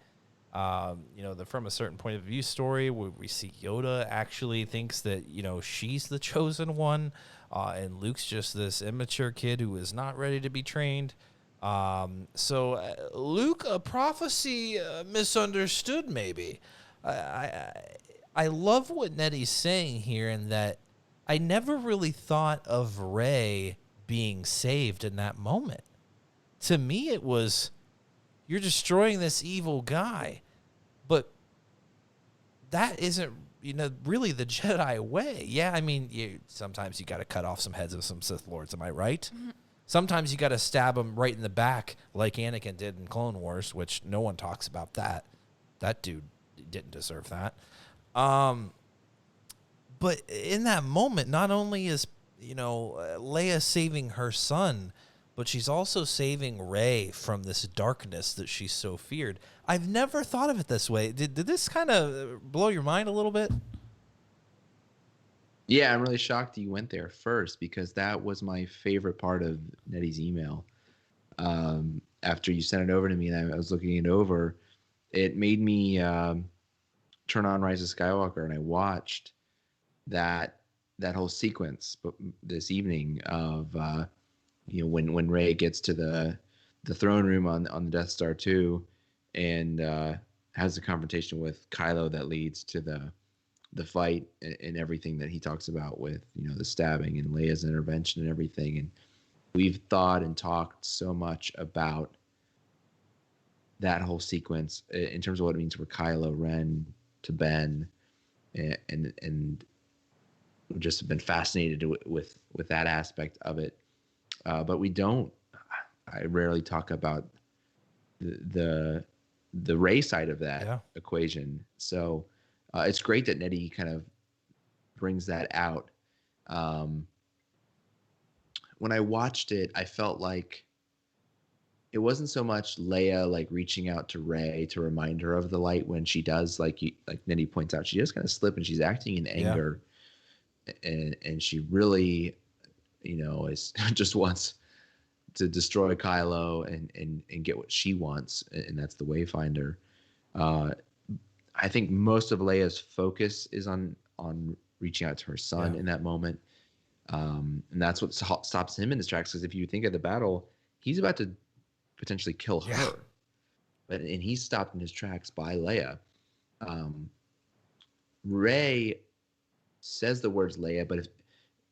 the From a Certain Point of View story where we see Yoda actually thinks that, she's the chosen one. And Luke's just this immature kid who is not ready to be trained. So Luke, a prophecy misunderstood, maybe. I love what Nettie's saying here, in that I never really thought of Rey being saved in that moment. To me, it was, You're destroying this evil guy. But that isn't, really the Jedi way. Yeah, I mean, sometimes you got to cut off some heads of some Sith Lords. Am I right? Mm-hmm. Sometimes you got to stab them right in the back, like Anakin did in Clone Wars, which no one talks about that. That dude didn't deserve that. But in that moment, not only is, Leia saving her son, but she's also saving Rey from this darkness that she so feared. I've never thought of it this way. Did this kind of blow your mind a little bit? Yeah, I'm really shocked you went there first, because that was my favorite part of Nettie's email. After you sent it over to me and I was looking it over, it made me turn on Rise of Skywalker, and I watched that whole sequence this evening of when Rey gets to the throne room on the Death Star 2 and has a confrontation with Kylo that leads to the fight and everything that he talks about with the stabbing and Leia's intervention and everything. And we've thought and talked so much about that whole sequence in terms of what it means for Kylo Ren to Ben, and just have been fascinated with that aspect of it. But I rarely talk about the Rey side of that equation. So it's great that Nettie kind of brings that out. When I watched it, I felt like it wasn't so much Leia like reaching out to Rey to remind her of the light when she does, like Nettie points out, she does kind of slip and she's acting in anger, and she really, is just wants to destroy Kylo and get what she wants, and that's the Wayfinder. I think most of Leia's focus is on reaching out to her son in that moment, and that's what stops him in his tracks. Because if you think of the battle, he's about to potentially kill her, and he's stopped in his tracks by Leia. Rey says the words Leia, but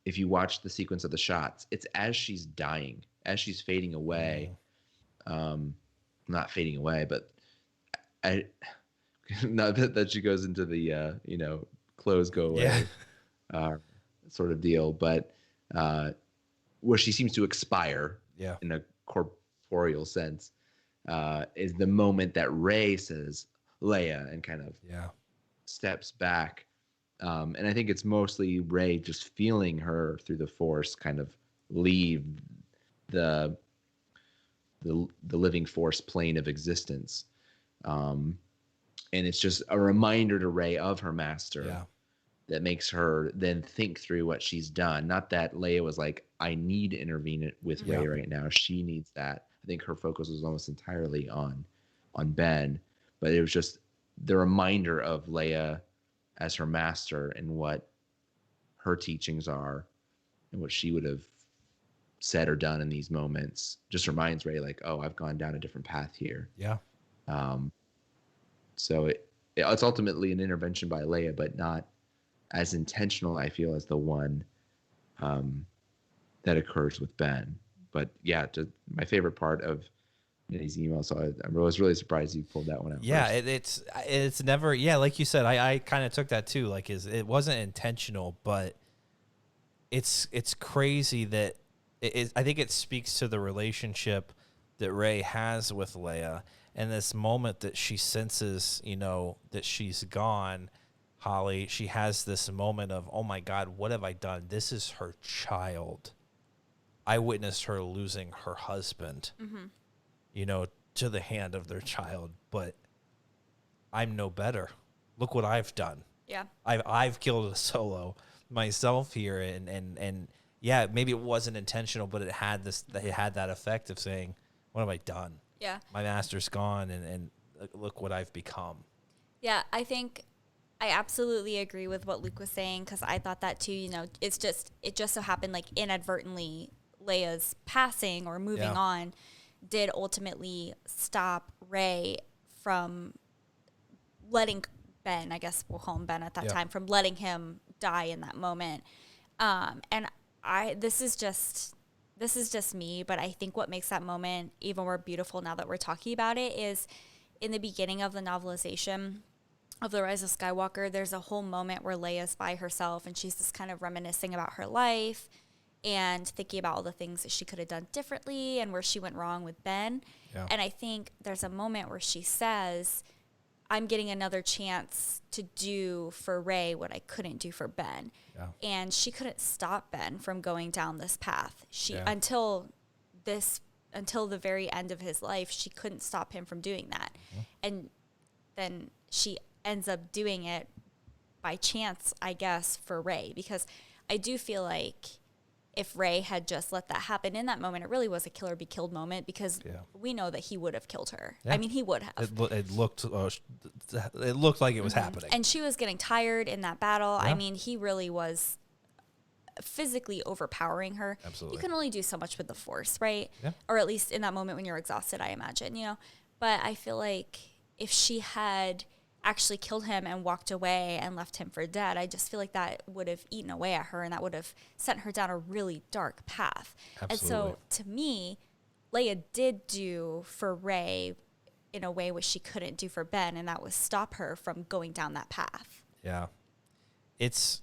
if you watch the sequence of the shots, it's as she's dying, as she's fading away. Not fading away, but not that she goes into the clothes go away sort of deal, but where she seems to expire in a corporeal sense is the moment that Rey says Leia and kind of steps back. And I think it's mostly Rey just feeling her through the Force kind of leave the living Force plane of existence. And it's just a reminder to Rey of her master that makes her then think through what she's done. Not that Leia was like, I need to intervene with Rey right now. She needs that. I think her focus was almost entirely on Ben, but it was just the reminder of Leia as her master and what her teachings are and what she would have said or done in these moments. Just reminds Rey like, oh, I've gone down a different path here. So it's ultimately an intervention by Leia, but not as intentional, I feel, as the one that occurs with Ben. But my favorite part of his email. So I was really surprised you pulled that one out. First. It's never, like you said, I kind of took that too. Like it wasn't intentional, but it's crazy that I think it speaks to the relationship that Rey has with Leia, and this moment that she senses, that she's gone. Holly, she has this moment of, oh my God, what have I done? This is her child. I witnessed her losing her husband, to the hand of their child, but I'm no better. Look what I've done. Yeah. I've killed a Solo myself here, and maybe it wasn't intentional, but it had that effect of saying, what have I done? Yeah. My master's gone, and look what I've become. Yeah, I think I absolutely agree with what Luke was saying, because I thought that too. It just so happened, like, inadvertently Leia's passing or moving on did ultimately stop Rey from letting Ben, I guess we'll call him Ben at that time, from letting him die in that moment. And this is just this is just me, but I think what makes that moment even more beautiful now that we're talking about it is in the beginning of the novelization of The Rise of Skywalker, there's a whole moment where Leia's by herself and she's just kind of reminiscing about her life and thinking about all the things that she could have done differently and where she went wrong with Ben. Yeah. And I think there's a moment where she says, I'm getting another chance to do for Rey what I couldn't do for Ben. Yeah. And she couldn't stop Ben from going down this path. Until the very end of his life, she couldn't stop him from doing that. Mm-hmm. And then she ends up doing it by chance, I guess, for Rey, because I do feel like if Rey had just let that happen in that moment, it really was a kill or be killed moment, because we know that he would have killed her. Yeah. I mean, he would have. It looked like it was happening. And she was getting tired in that battle. Yeah. I mean, he really was physically overpowering her. Absolutely. You can only do so much with the Force, right? Yeah. Or at least in that moment when you're exhausted, I imagine, But I feel like if she had actually killed him and walked away and left him for dead, I just feel like that would have eaten away at her and that would have sent her down a really dark path. Absolutely. And so to me, Leia did do for Rey in a way which she couldn't do for Ben, and that was stop her from going down that path. Yeah. It's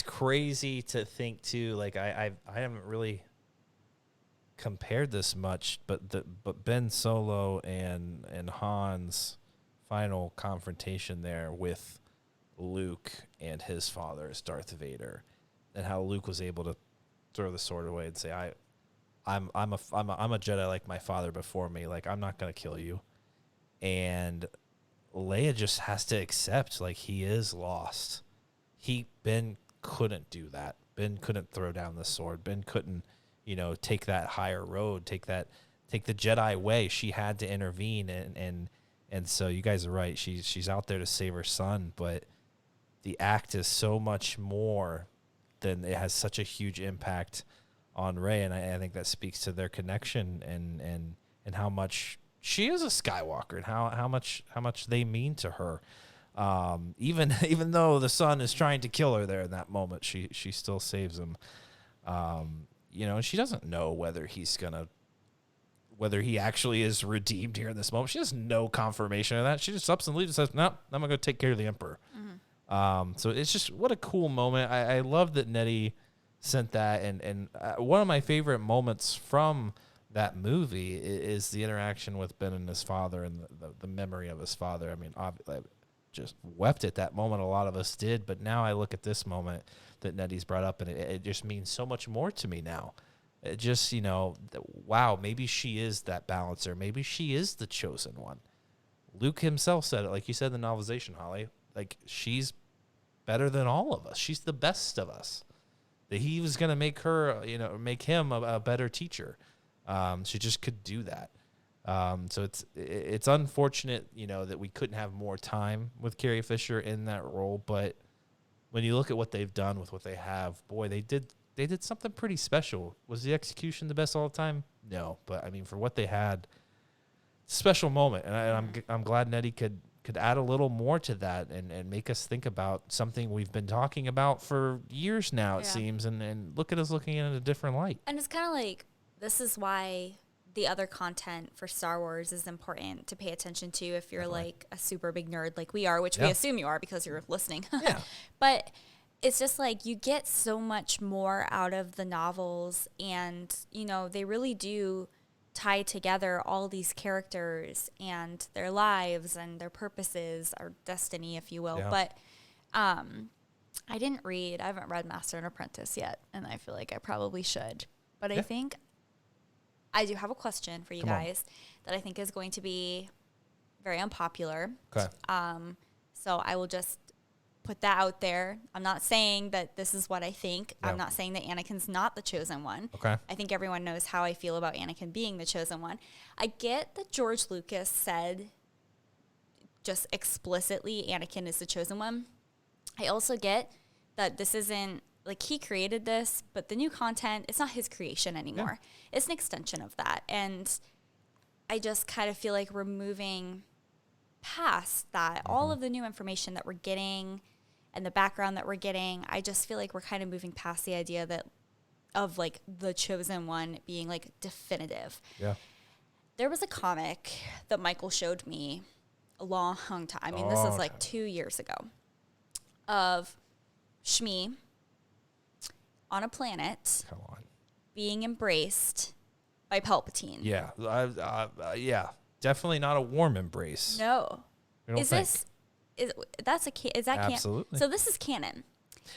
crazy to think too, like I haven't really compared this much, but Ben Solo and Han's final confrontation there with Luke and his father as Darth Vader, and how Luke was able to throw the sword away and say, I'm a Jedi like my father before me, like I'm not gonna kill you. And Leia just has to accept, like, he is lost. Ben couldn't do that. Ben couldn't throw down the sword. Ben couldn't, take that higher road, take the Jedi way. She had to intervene, and so you guys are right. She's out there to save her son, but the act is so much more than it has such a huge impact on Rey, and I think that speaks to their connection and how much she is a Skywalker and how much they mean to her. Even though the son is trying to kill her there in that moment, she still saves him. And she doesn't know whether he actually is redeemed here in this moment. She has no confirmation of that. She just ups and leaves and says, "No, I'm gonna go take care of the Emperor." Mm-hmm. So it's just, what a cool moment. I love that Nettie sent that, and one of my favorite moments from that movie is the interaction with Ben and his father and the memory of his father. I mean, I just wept at that moment. A lot of us did, but now I look at this moment that Nettie's brought up, and it just means so much more to me now. It just, wow, maybe she is that balancer. Maybe she is the chosen one. Luke himself said it, like you said in the novelization, Holly. Like, she's better than all of us. She's the best of us. That he was going to make him a better teacher. She just could do that. So it's unfortunate, that we couldn't have more time with Carrie Fisher in that role. But when you look at what they've done with what they have, boy, they did something pretty special. Was the execution the best all the time? No, but I mean, for what they had, special moment, and I'm glad Nettie could add a little more to that and make us think about something we've been talking about for years now, it seems, and look at us looking at it in a different light. And it's kind of like, this is why the other content for Star Wars is important to pay attention to if you're like a super big nerd like we are, which we assume you are because you're listening. Yeah. But it's just like, you get so much more out of the novels, and, they really do tie together all these characters and their lives and their purposes, or destiny, if you will. Yeah. But I haven't read Master and Apprentice yet, and I feel like I probably should. But I think I do have a question for you guys that I think is going to be very unpopular. Okay. So I will just put that out there. I'm not saying that this is what I think. Yeah. I'm not saying that Anakin's not the chosen one. Okay. I think everyone knows how I feel about Anakin being the chosen one. I get that George Lucas said just explicitly Anakin is the chosen one. I also get that this isn't, like, he created this, but the new content, it's not his creation anymore. Yeah. It's an extension of that. And I just kind of feel like we're moving past that. Mm-hmm. All of the new information that we're getting and the background that we're getting, I just feel like we're kind of moving past the idea that of like the chosen one being like definitive. Yeah. There was a comic that Michael showed me a long time. I mean, this is like 2 years ago, of Shmi on a planet being embraced by Palpatine. Yeah. Yeah. Definitely not a warm embrace. No. Is that Absolutely. So this is canon.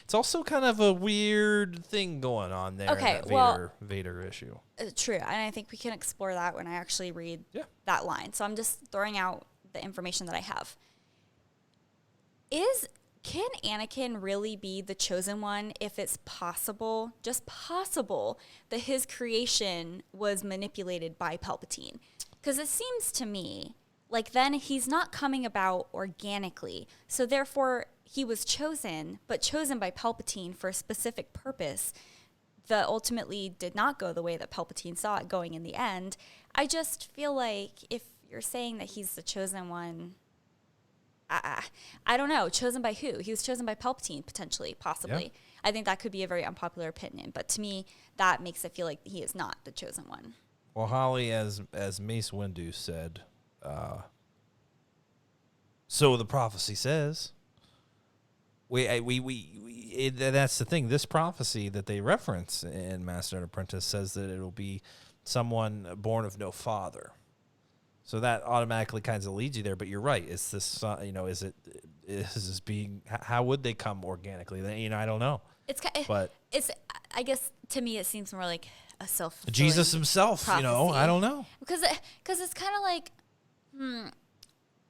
It's also kind of a weird thing going on there. Okay, that Vader issue. True, and I think we can explore that when I actually read that line. So I'm just throwing out the information that I have. Can Anakin really be the chosen one if it's possible, just possible, that his creation was manipulated by Palpatine? Because it seems to me like then he's not coming about organically. So therefore, he was chosen, but chosen by Palpatine for a specific purpose that ultimately did not go the way that Palpatine saw it going in the end. I just feel like if you're saying that he's the chosen one, I don't know. Chosen by who? He was chosen by Palpatine, potentially, possibly. Yeah. I think that could be a very unpopular opinion, but to me, that makes it feel like he is not the chosen one. Well, Holly, as Mace Windu said, so the prophecy says. That's the thing. This prophecy that they reference in Master and Apprentice says that it'll be someone born of no father. So that automatically kind of leads you there. But you're right. Is this, is this being? How would they come organically? I don't know. I guess to me it seems more like a self. Jesus himself. Prophecy. I don't know. Because it's kind of like,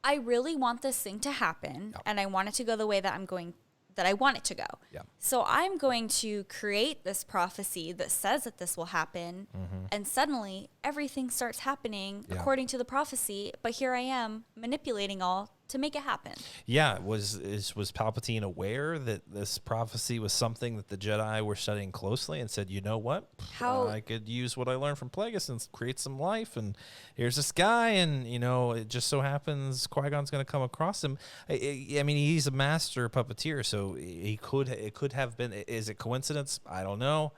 I really want this thing to happen, and I want it to go the way that I want it to go. Yeah. So I'm going to create this prophecy that says that this will happen, and suddenly everything starts happening according to the prophecy, but here I am manipulating all to make it happen. Yeah, was Palpatine aware that this prophecy was something that the Jedi were studying closely and said, you know what? I could use what I learned from Plagueis and create some life, and here's this guy, and it just so happens Qui-Gon's going to come across him. I mean, he's a master puppeteer, so it could have been. Is it coincidence? I don't know.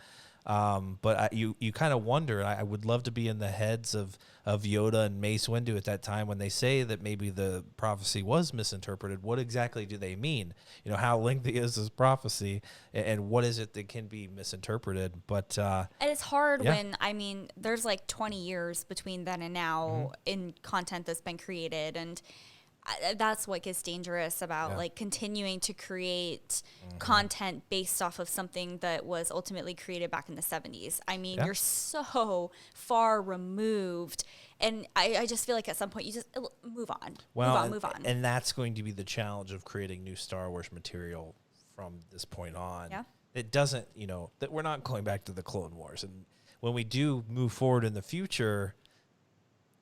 But you kind of wonder. I would love to be in the heads of Yoda and Mace Windu at that time when they say that maybe the prophecy was misinterpreted. What exactly do they mean? How lengthy is this prophecy, and what is it that can be misinterpreted? But and it's hard when there's like 20 years between then and now in content that's been created, and that's what gets dangerous about like continuing to create content based off of something that was ultimately created back in the 70s. I mean, you're so far removed, and I just feel like at some point you just move on. Move on. And that's going to be the challenge of creating new Star Wars material from this point on. Yeah. It doesn't, that we're not going back to the Clone Wars. And when we do move forward in the future,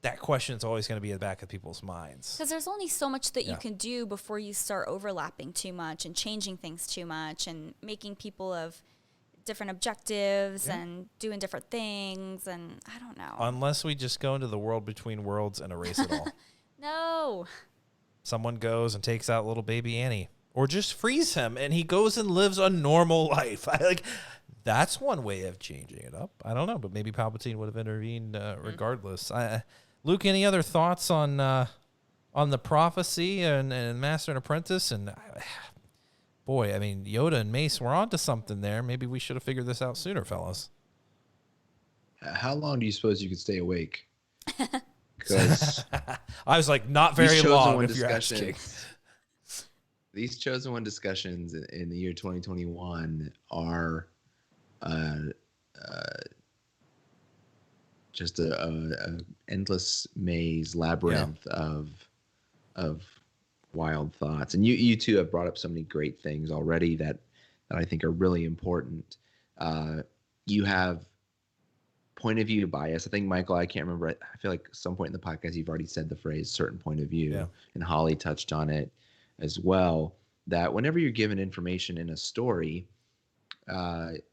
that question is always going to be in the back of people's minds. Because there's only so much that you can do before you start overlapping too much and changing things too much and making people of different objectives and doing different things. And I don't know. Unless we just go into the world between worlds and erase it all. No. Someone goes and takes out little baby Annie. Or just frees him and he goes and lives a normal life. That's one way of changing it up. I don't know, but maybe Palpatine would have intervened regardless. Luke, any other thoughts on the prophecy and Master and Apprentice? And boy, I mean, Yoda and Mace were onto something there. Maybe we should have figured this out sooner, fellas. How long do you suppose you could stay awake? Because I was like, not very long. If you're asking. These chosen one discussions in the year 2021 are just a endless maze labyrinth of wild thoughts. And you two have brought up so many great things already that I think are really important. You have point of view bias. I think, Michael, I can't remember. I feel like at some point in the podcast you've already said the phrase certain point of view, and Holly touched on it as well, that whenever you're given information in a story,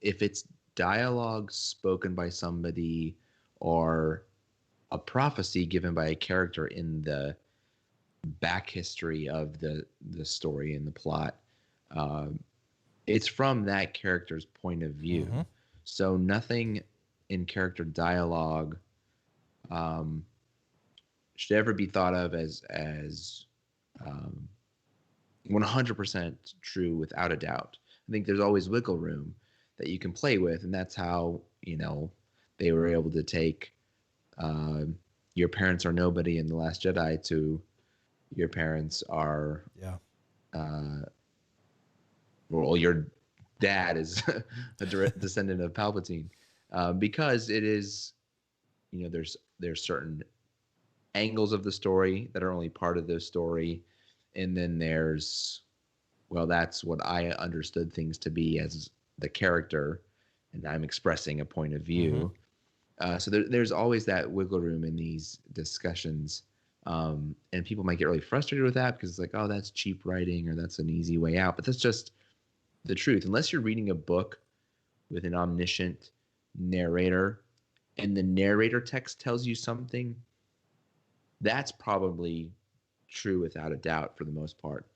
if it's dialogue spoken by somebody or a prophecy given by a character in the back history of the story and the plot, it's from that character's point of view. So nothing in character dialogue should ever be thought of as 100% true without a doubt. I think there's always wiggle room that you can play with, and that's how they were able to take your parents are nobody in The Last Jedi to your parents are well, your dad is a direct descendant of Palpatine, because it is there's certain angles of the story that are only part of the story, and then there's that's what I understood things to be as the character, and I'm expressing a point of view. So there's always that wiggle room in these discussions, and people might get really frustrated with that because it's like, oh, that's cheap writing or that's an easy way out. But that's just the truth. Unless you're reading a book with an omniscient narrator and the narrator text tells you something, that's probably true without a doubt for the most part.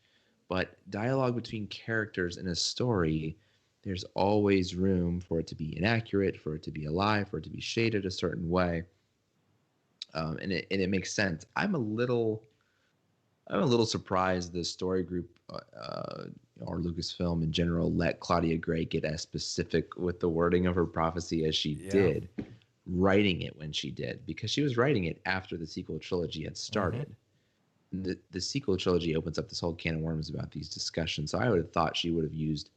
But dialogue between characters in a story, there's always room for it to be inaccurate, for it to be a lie, for it to be shaded a certain way, and it makes sense. I'm a little surprised the story group or Lucasfilm in general let Claudia Gray get as specific with the wording of her prophecy as she did, writing it when she did, because she was writing it after the sequel trilogy had started. The sequel trilogy opens up this whole can of worms about these discussions. So I would have thought she would have used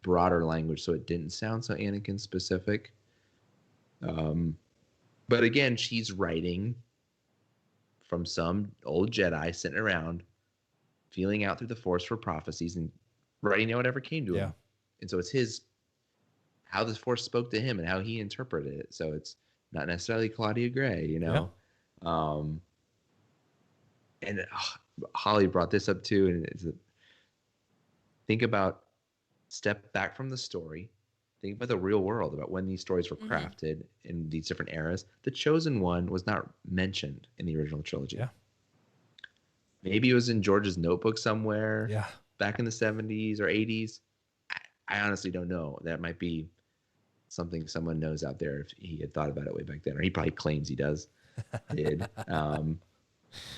broader language so it didn't sound so Anakin specific. But again, she's writing from some old Jedi sitting around, feeling out through the Force for prophecies and writing down whatever came to him. And so it's how the Force spoke to him and how he interpreted it. So it's not necessarily Claudia Gray, And Holly brought this up too. And think about, step back from the story. Think about the real world, about when these stories were crafted in these different eras. The Chosen One was not mentioned in the original trilogy. Maybe it was in George's notebook somewhere back in the 70s or 80s. I honestly don't know. That might be something someone knows out there if he had thought about it way back then, or he probably claims he did.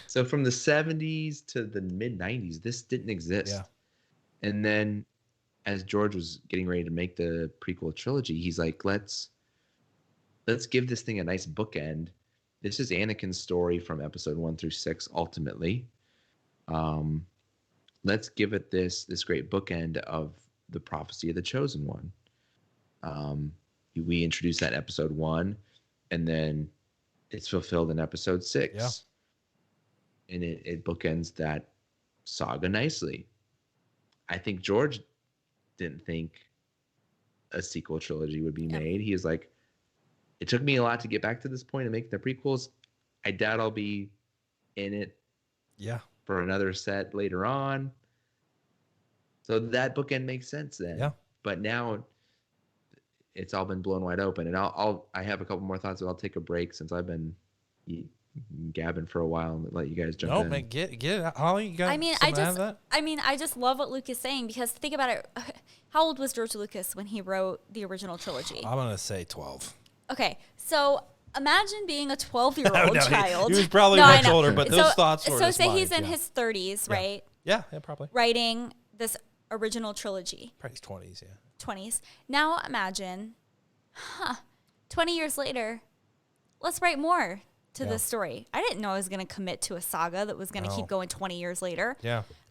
So from the 70s to the mid 90s, this didn't exist. And then as George was getting ready to make the prequel trilogy, he's like, let's give this thing a nice bookend. This is Anakin's story from episode 1 through 6, ultimately. Let's give it this great bookend of the prophecy of the Chosen One. We introduced that in episode 1, and then it's fulfilled in episode 6. And it bookends that saga nicely. I think George didn't think a sequel trilogy would be made. He was like, it took me a lot to get back to this point and make the prequels. I doubt I'll be in it for another set later on. So that bookend makes sense then. But now it's all been blown wide open. And I have a couple more thoughts, but I'll take a break since I've been gabbing for a while and let you guys jump in. No, man, get it. Holly, you got I just love what Luke is saying, because think about it. How old was George Lucas when he wrote the original trilogy? I'm going to say 12. Okay, so imagine being a 12-year-old child. He was probably much older, but those thoughts were so say he's in his 30s, right? Yeah, probably. Writing this original trilogy. Probably his 20s, 20s. Now imagine, 20 years later, let's write more to this story. I didn't know I was going to commit to a saga that was going to keep going 20 years later.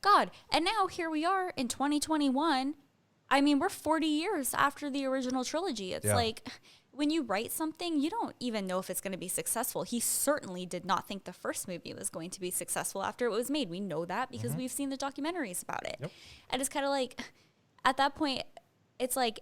God. And now here we are in 2021. I mean, we're 40 years after the original trilogy. It's like, when you write something, you don't even know if it's going to be successful. He certainly did not think the first movie was going to be successful after it was made. We know that because we've seen the documentaries about it. And it's kind of like, at that point, it's like,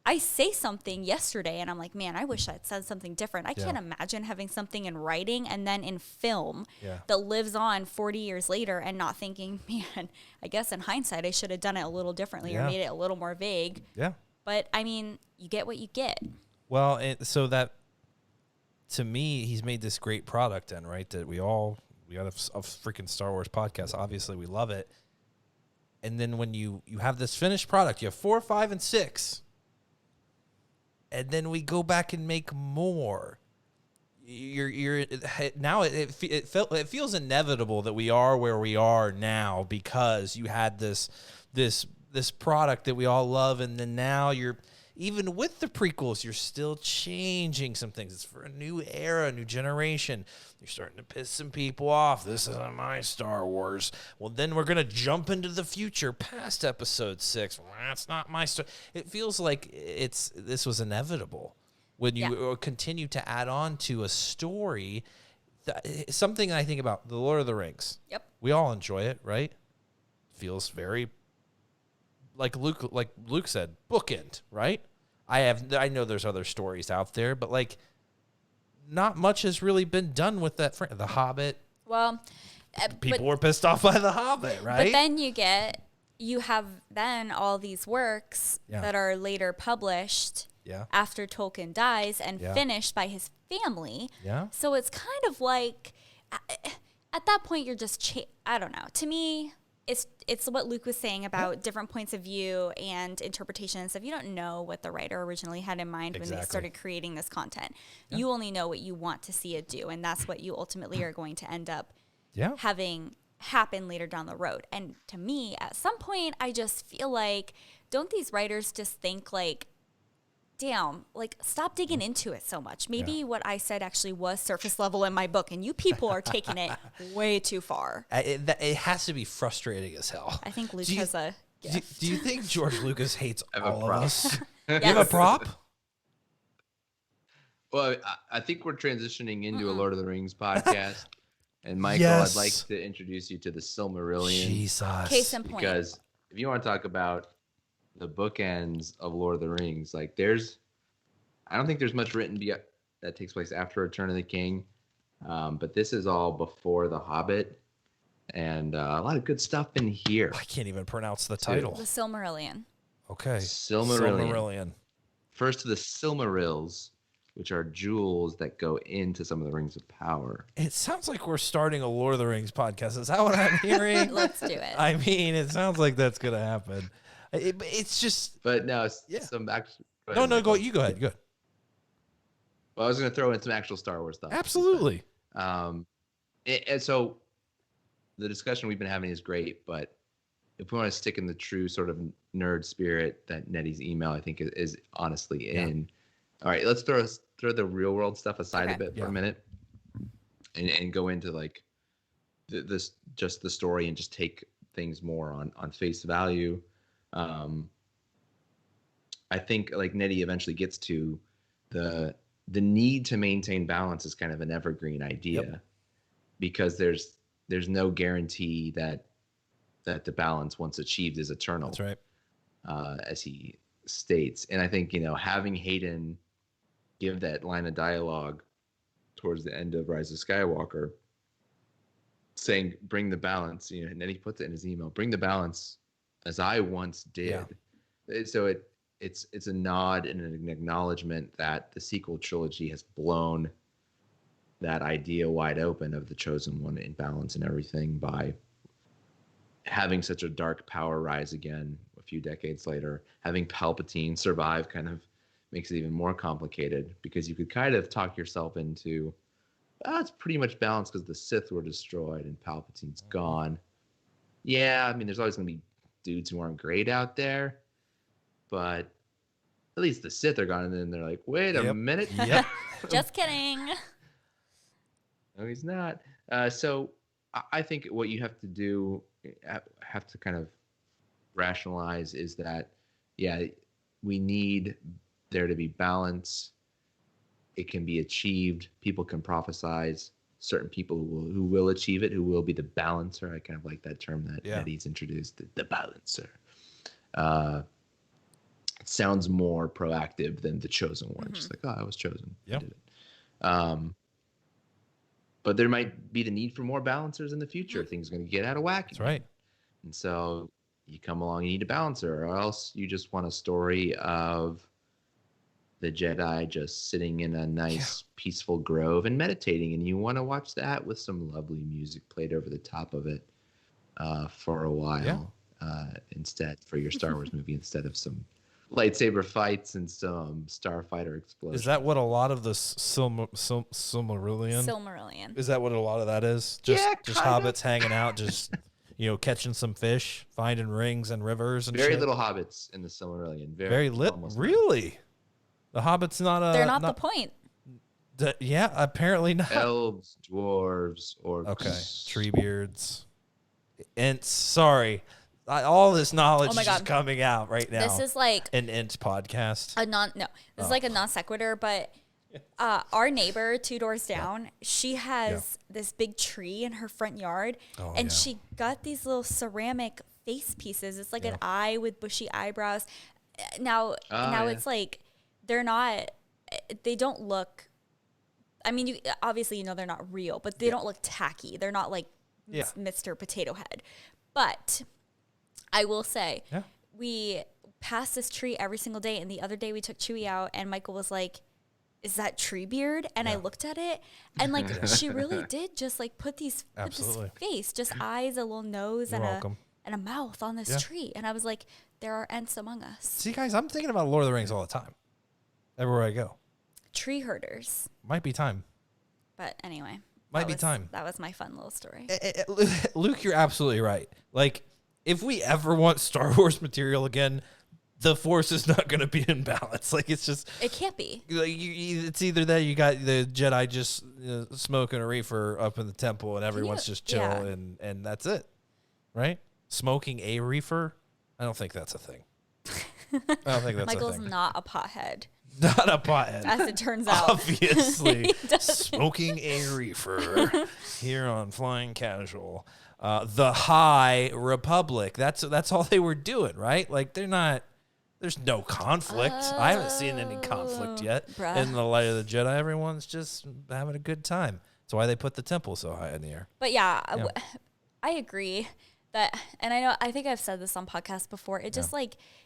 I say something yesterday and I'm like, man, I wish I'd said something different. I can't imagine having something in writing and then in film that lives on 40 years later and not thinking, man, I guess in hindsight, I should have done it a little differently or made it a little more vague. But I mean, you get what you get. Well, so that, to me, he's made this great product then, right? That we got a freaking Star Wars podcast. Obviously, we love it. And then when you have this finished product, you have 4, 5, and 6. and then we go back and make more. You're now it feels inevitable that we are where we are now because you had this product that we all love, and then now you're, even with the prequels, you're still changing some things. It's for a new era, a new generation. You're starting to piss some people off. This isn't my Star Wars. Well, then we're gonna jump into the future past Episode 6. Well, that's not my story. It feels like this was inevitable. When you continue to add on to a story, something I think about the Lord of the Rings. Yep. We all enjoy it, right? Feels very like Luke said, bookend, right? I know there's other stories out there, but like not much has really been done with that. The Hobbit. Well, people were pissed off by the Hobbit, right? But then you have then all these works that are later published. Yeah. After Tolkien dies and finished by his family. Yeah. So it's kind of like, at that point, you're just, I don't know. To me, it's what Luke was saying about different points of view and interpretations. If you don't know what the writer originally had in mind when they started creating this content, you only know what you want to see it do. And that's what you ultimately are going to end up having happen later down the road. And to me, at some point, I just feel like, don't these writers just think like, damn, like, stop digging into it so much. Maybe what I said actually was surface level in my book, and you people are taking it way too far. It has to be frustrating as hell. I think Luke has a gift. Do you think George Lucas hates all of us? Yes. You have a prop? Well, I think we're transitioning into a Lord of the Rings podcast. And Michael, I'd like to introduce you to the Silmarillion. Jesus. Case in point. Because if you want to talk about the bookends of Lord of the Rings, like I don't think there's much written that takes place after Return of the King, but this is all before The Hobbit, and a lot of good stuff in here. I can't even pronounce the title. The Silmarillion. Okay. Silmarillion. First of the Silmarils, which are jewels that go into some of the Rings of Power. It sounds like we're starting a Lord of the Rings podcast. Is that what I'm hearing? Let's do it. I mean, it sounds like that's going to happen. It's just. But no, some actual. No, you go ahead. Good. Well, I was going to throw in some actual Star Wars stuff. Absolutely. And so the discussion we've been having is great, but if we want to stick in the true sort of nerd spirit that Nettie's email, I think, is honestly in. All right, let's throw the real world stuff aside a bit for a minute, and go into like just the story and just take things more on face value. I think like Nettie eventually gets to the need to maintain balance is kind of an evergreen idea, because there's no guarantee that the balance once achieved is eternal. That's right. As he states. And I think, having Hayden give that line of dialogue towards the end of Rise of Skywalker saying, bring the balance, and then he puts it in his email, bring the balance as I once did. Yeah. So it's a nod and an acknowledgement that the sequel trilogy has blown that idea wide open of the chosen one in balance and everything by having such a dark power rise again a few decades later. Having Palpatine survive kind of makes it even more complicated, because you could kind of talk yourself into, it's pretty much balanced because the Sith were destroyed and Palpatine's gone. Yeah, I mean, there's always going to be dudes who aren't great out there, but at least the Sith are gone. And then they're like, wait a minute. Yep. Just kidding. No, he's not. So I think what you have to do, have to kind of rationalize is that, we need there to be balance. It can be achieved. People can prophesize. Certain people who will achieve it, who will be the balancer. I kind of like that term that he's introduced, the balancer. It sounds more proactive than the chosen one. Mm-hmm. Just like, I was chosen. Yep. I did it. But there might be the need for more balancers in the future. Things are going to get out of whack. That's right. And so you come along, you need a balancer, or else you just want a story of the Jedi just sitting in a nice, peaceful grove and meditating, and you want to watch that with some lovely music played over the top of it for a while instead, for your Star Wars movie, instead of some lightsaber fights and some starfighter explosions. Is that what a lot of the Silmarillion? Silmarillion. Is that what a lot of that is? Just hobbits hanging out, just catching some fish, finding rings and rivers and very shit. little hobbits in the Silmarillion. Very little. Really? The hobbits they're not the point. Yeah, apparently not. Elves, dwarves, orcs. Okay, Treebeards. Ents. Sorry, all this knowledge is just coming out right now. This is like an Ents podcast. This is like a non sequitur, but our neighbor 2 doors down, she has this big tree in her front yard, and she got these little ceramic face pieces. It's like an eye with bushy eyebrows. Now it's like they don't look. I mean, obviously they're not real, but they don't look tacky. They're not like Mr. Potato Head. But I will say, we pass this tree every single day, and the other day we took Chewie out, and Michael was like, "Is that Treebeard?" And I looked at it, and like she really did just like put this face, just eyes, a little nose, and a mouth on this tree, and I was like, "There are Ents among us." See, guys, I'm thinking about Lord of the Rings all the time, everywhere I go. Tree herders. Might be time. But anyway. Time. That was my fun little story. Luke, you're absolutely right. Like, if we ever want Star Wars material again, the Force is not going to be in balance. Like, it's just... It can't be. Like, it's either that you got the Jedi just smoking a reefer up in the temple and everyone's just chill and that's it. Right? Smoking a reefer? I don't think that's a thing. Michael's not a pothead. Not a pothead. As it turns out. Obviously. Smoking a reefer here on Flying Casual. The High Republic. That's all they were doing, right? Like, there's no conflict. I haven't seen any conflict yet. In the Light of the Jedi, everyone's just having a good time. That's why they put the temple so high in the air. But I agree that, and I think I've said this on podcasts before. It just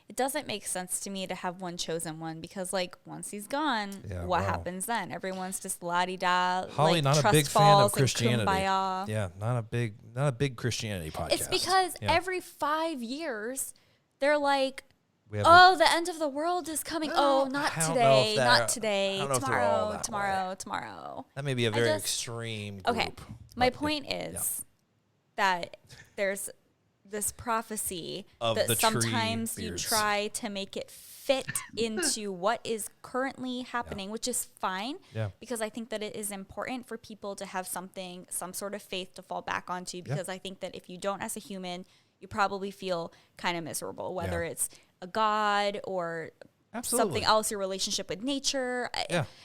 it doesn't make sense to me to have one chosen one, because like once he's gone, what happens then? Everyone's just la-di-da. Holly, like, not a big fan of Christianity. Kumbaya. Yeah, not a big Christianity podcast. It's because every 5 years they're like, the end of the world is coming. Not today. Tomorrow. That may be a very extreme group. Okay, my point is that there's this prophecy that sometimes you try to make it fit into what is currently happening, which is fine, because I think that it is important for people to have some sort of faith to fall back onto, because I think that if you don't as a human, you probably feel kind of miserable, whether it's a god or something else, your relationship with nature.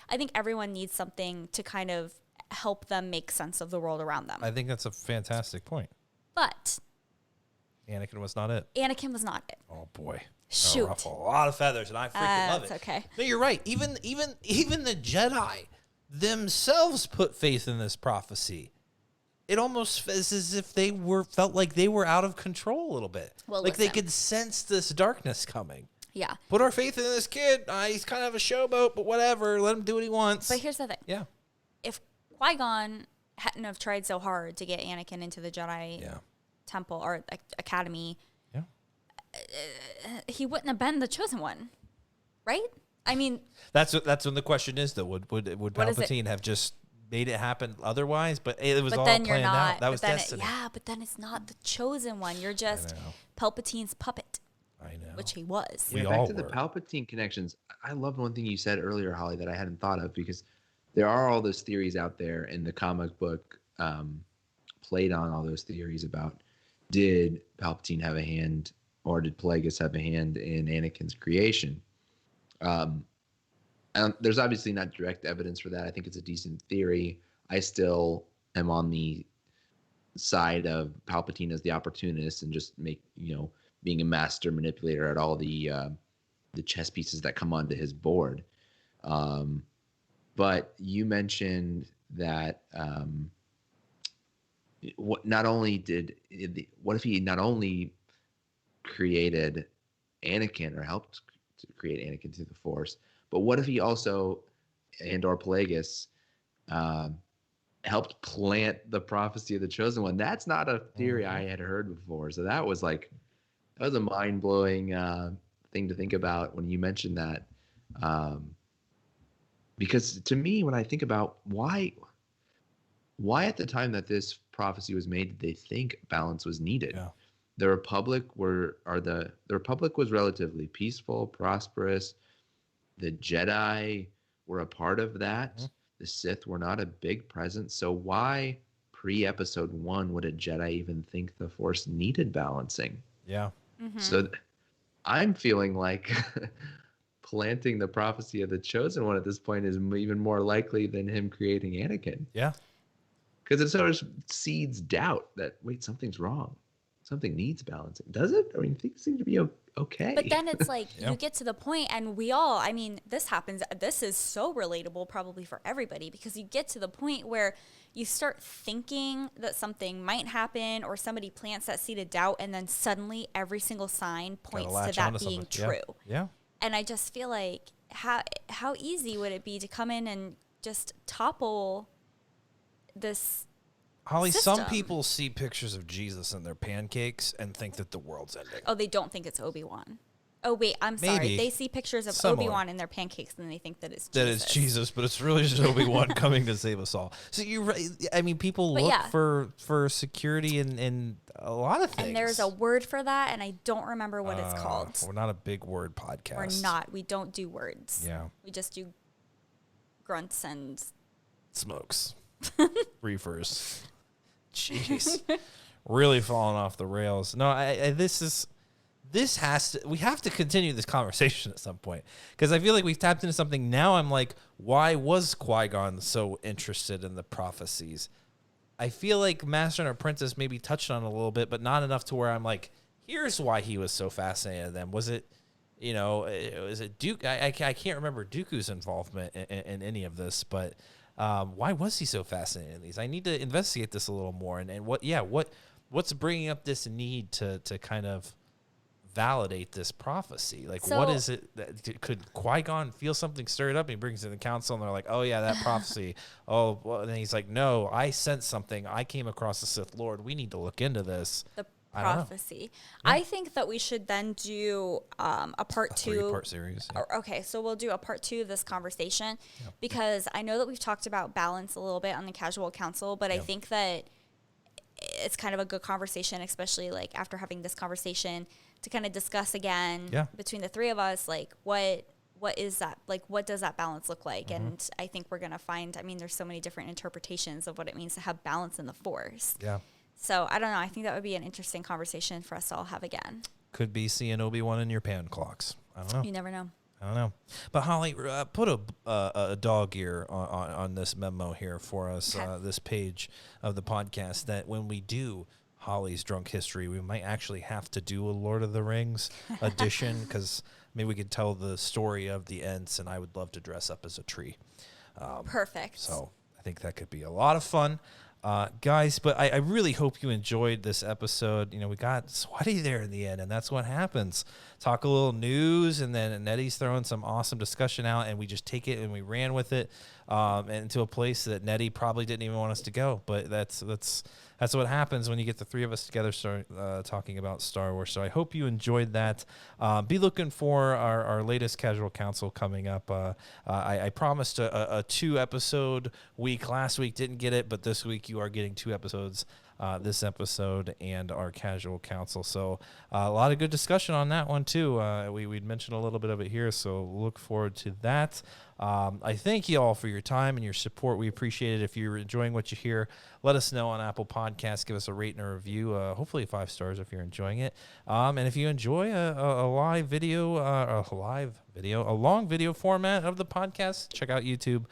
I think everyone needs something to kind of help them make sense of the world around them. I think that's a fantastic point. But Anakin was not it. Oh boy. Shoot. A lot of feathers, and I freaking love it. Okay. No, you're right. Even the Jedi themselves put faith in this prophecy. It almost is as if they felt like they were out of control a little bit. Well, like they could sense this darkness coming. Yeah. Put our faith in this kid. He's kind of a showboat, but whatever. Let him do what he wants. But here's the thing. Yeah. If Qui-Gon hadn't have tried so hard to get Anakin into the Jedi temple or academy, he wouldn't have been the chosen one, right? I mean, that's when the question is though. Would Palpatine have just made it happen otherwise? But it was all planned out. That was destiny. But then it's not the chosen one. You're just Palpatine's puppet. I know. Which he was. Back to the Palpatine connections. I love one thing you said earlier, Holly, that I hadn't thought of, because there are all those theories out there in the comic book, played on all those theories about, did Palpatine have a hand, or did Plagueis have a hand in Anakin's creation? And there's obviously not direct evidence for that. I think it's a decent theory. I still am on the side of Palpatine as the opportunist and just being a master manipulator at all the chess pieces that come onto his board. But you mentioned that what if he not only created Anakin or helped to create Anakin through the Force, but what if he also, and/or Plagueis, helped plant the prophecy of the Chosen One? That's not a theory I had heard before. So that was a mind-blowing thing to think about when you mentioned that. Because to me, when I think about why at the time that this prophecy was made, did they think balance was needed? Yeah. The Republic the Republic was relatively peaceful, prosperous. The Jedi were a part of that. Mm-hmm. The Sith were not a big presence. So why pre-episode 1 would a Jedi even think the Force needed balancing? Yeah. Mm-hmm. So I'm feeling like planting the prophecy of the Chosen One at this point is even more likely than him creating Anakin. Yeah. Because it sort of seeds doubt that, wait, something's wrong. Something needs balancing. Does it? I mean, things seem to be okay. But then it's like Yeah. you get to the point, and we all, I mean, this happens. This is so relatable probably for everybody, because you get to the point where you start thinking that something might happen, or somebody plants that seed of doubt, and then suddenly every single sign points to that being true. Yeah. And I just feel like how easy would it be to come in and just topple this Holly, system? some people see pictures of Jesus in their pancakes and think that the world's ending. Oh, they don't think it's Obi-Wan. Oh, wait, I'm sorry. Maybe. They see pictures of Similar. Obi-Wan in their pancakes and they think that it's Jesus. That is Jesus, but it's really just Obi-Wan coming to save us all. So I mean, people But look yeah. for security in a lot of things. And there's a word for that, and I don't remember what it's called. We're not a big word podcast. We're not. We don't do words. Yeah. We just do grunts and... Smokes. Reefers. Jeez. Really falling off the rails. No, we have to continue this conversation at some point, because I feel like we've tapped into something. Now I'm like, why was Qui-Gon so interested in the prophecies? I feel like Master and Apprentice maybe touched on it a little bit, but not enough to where I'm like, here's why he was so fascinated in them. Was it, was it Duke? I can't remember Dooku's involvement in any of this, but why was he so fascinated in these? I need to investigate this a little more. And what's bringing up this need to kind of validate this prophecy? Like, So- what is it that could Qui-Gon feel something stirred up? And he brings it to the council, and they're like, "Oh yeah, that prophecy." Oh, well, and then he's like, "No, I sensed something. I came across the Sith Lord. We need to look into this." The I don't know. prophecy. I think that we should then do a part two. 3-part series. Yeah. Okay, so we'll do a part 2 of this conversation, because I know that we've talked about balance a little bit on the casual council, but I think that it's kind of a good conversation, especially like after having this conversation, to kind of discuss again between the three of us, like what is that, like what does that balance look like? Mm-hmm. And I think we're going to find, I mean, there's so many different interpretations of what it means to have balance in the Force. Yeah. So I don't know. I think that would be an interesting conversation for us to all have again. Could be seeing Obi-Wan in your pan clocks. I don't know. You never know. I don't know. But Holly, put a dog ear on this memo here for us, Okay. this page of the podcast, that when we do Holly's Drunk History, we might actually have to do a Lord of the Rings edition, because maybe we could tell the story of the Ents, and I would love to dress up as a tree. Perfect. So I think that could be a lot of fun. Guys, but I really hope you enjoyed this episode. We got sweaty there in the end, and that's what happens. Talk a little news, and then Nettie's throwing some awesome discussion out, and we just take it and we ran with it into a place that Nettie probably didn't even want us to go. But that's what happens when you get the three of us together talking about Star Wars. So I hope you enjoyed that. Be looking for our latest Casual Council coming up. I promised a 2-episode week last week, didn't get it, but this week you are getting 2 episodes. This episode and our Casual Council. So a lot of good discussion on that one too. We'd mentioned a little bit of it here, so look forward to that. I thank you all for your time and your support. We appreciate it. If you're enjoying what you hear, let us know on Apple Podcasts. Give us a rate and a review, hopefully 5 stars if you're enjoying it. And if you enjoy a long video format of the podcast, check out YouTube,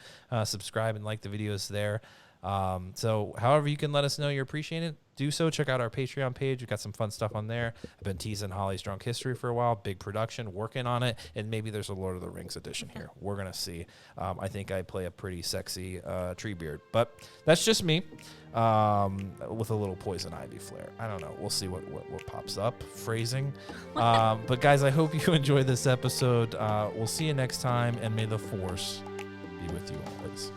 subscribe and like the videos there. So however you can let us know you're appreciating it, do so. Check out our Patreon page. We've got some fun stuff on there. I've been teasing Holly's Drunk History for a while. Big production, working on it. And maybe there's a Lord of the Rings edition here. We're going to see. I think I play a pretty sexy tree beard. But that's just me with a little poison ivy flair. I don't know. We'll see what pops up. Phrasing. But guys, I hope you enjoyed this episode. We'll see you next time. And may the Force be with you always.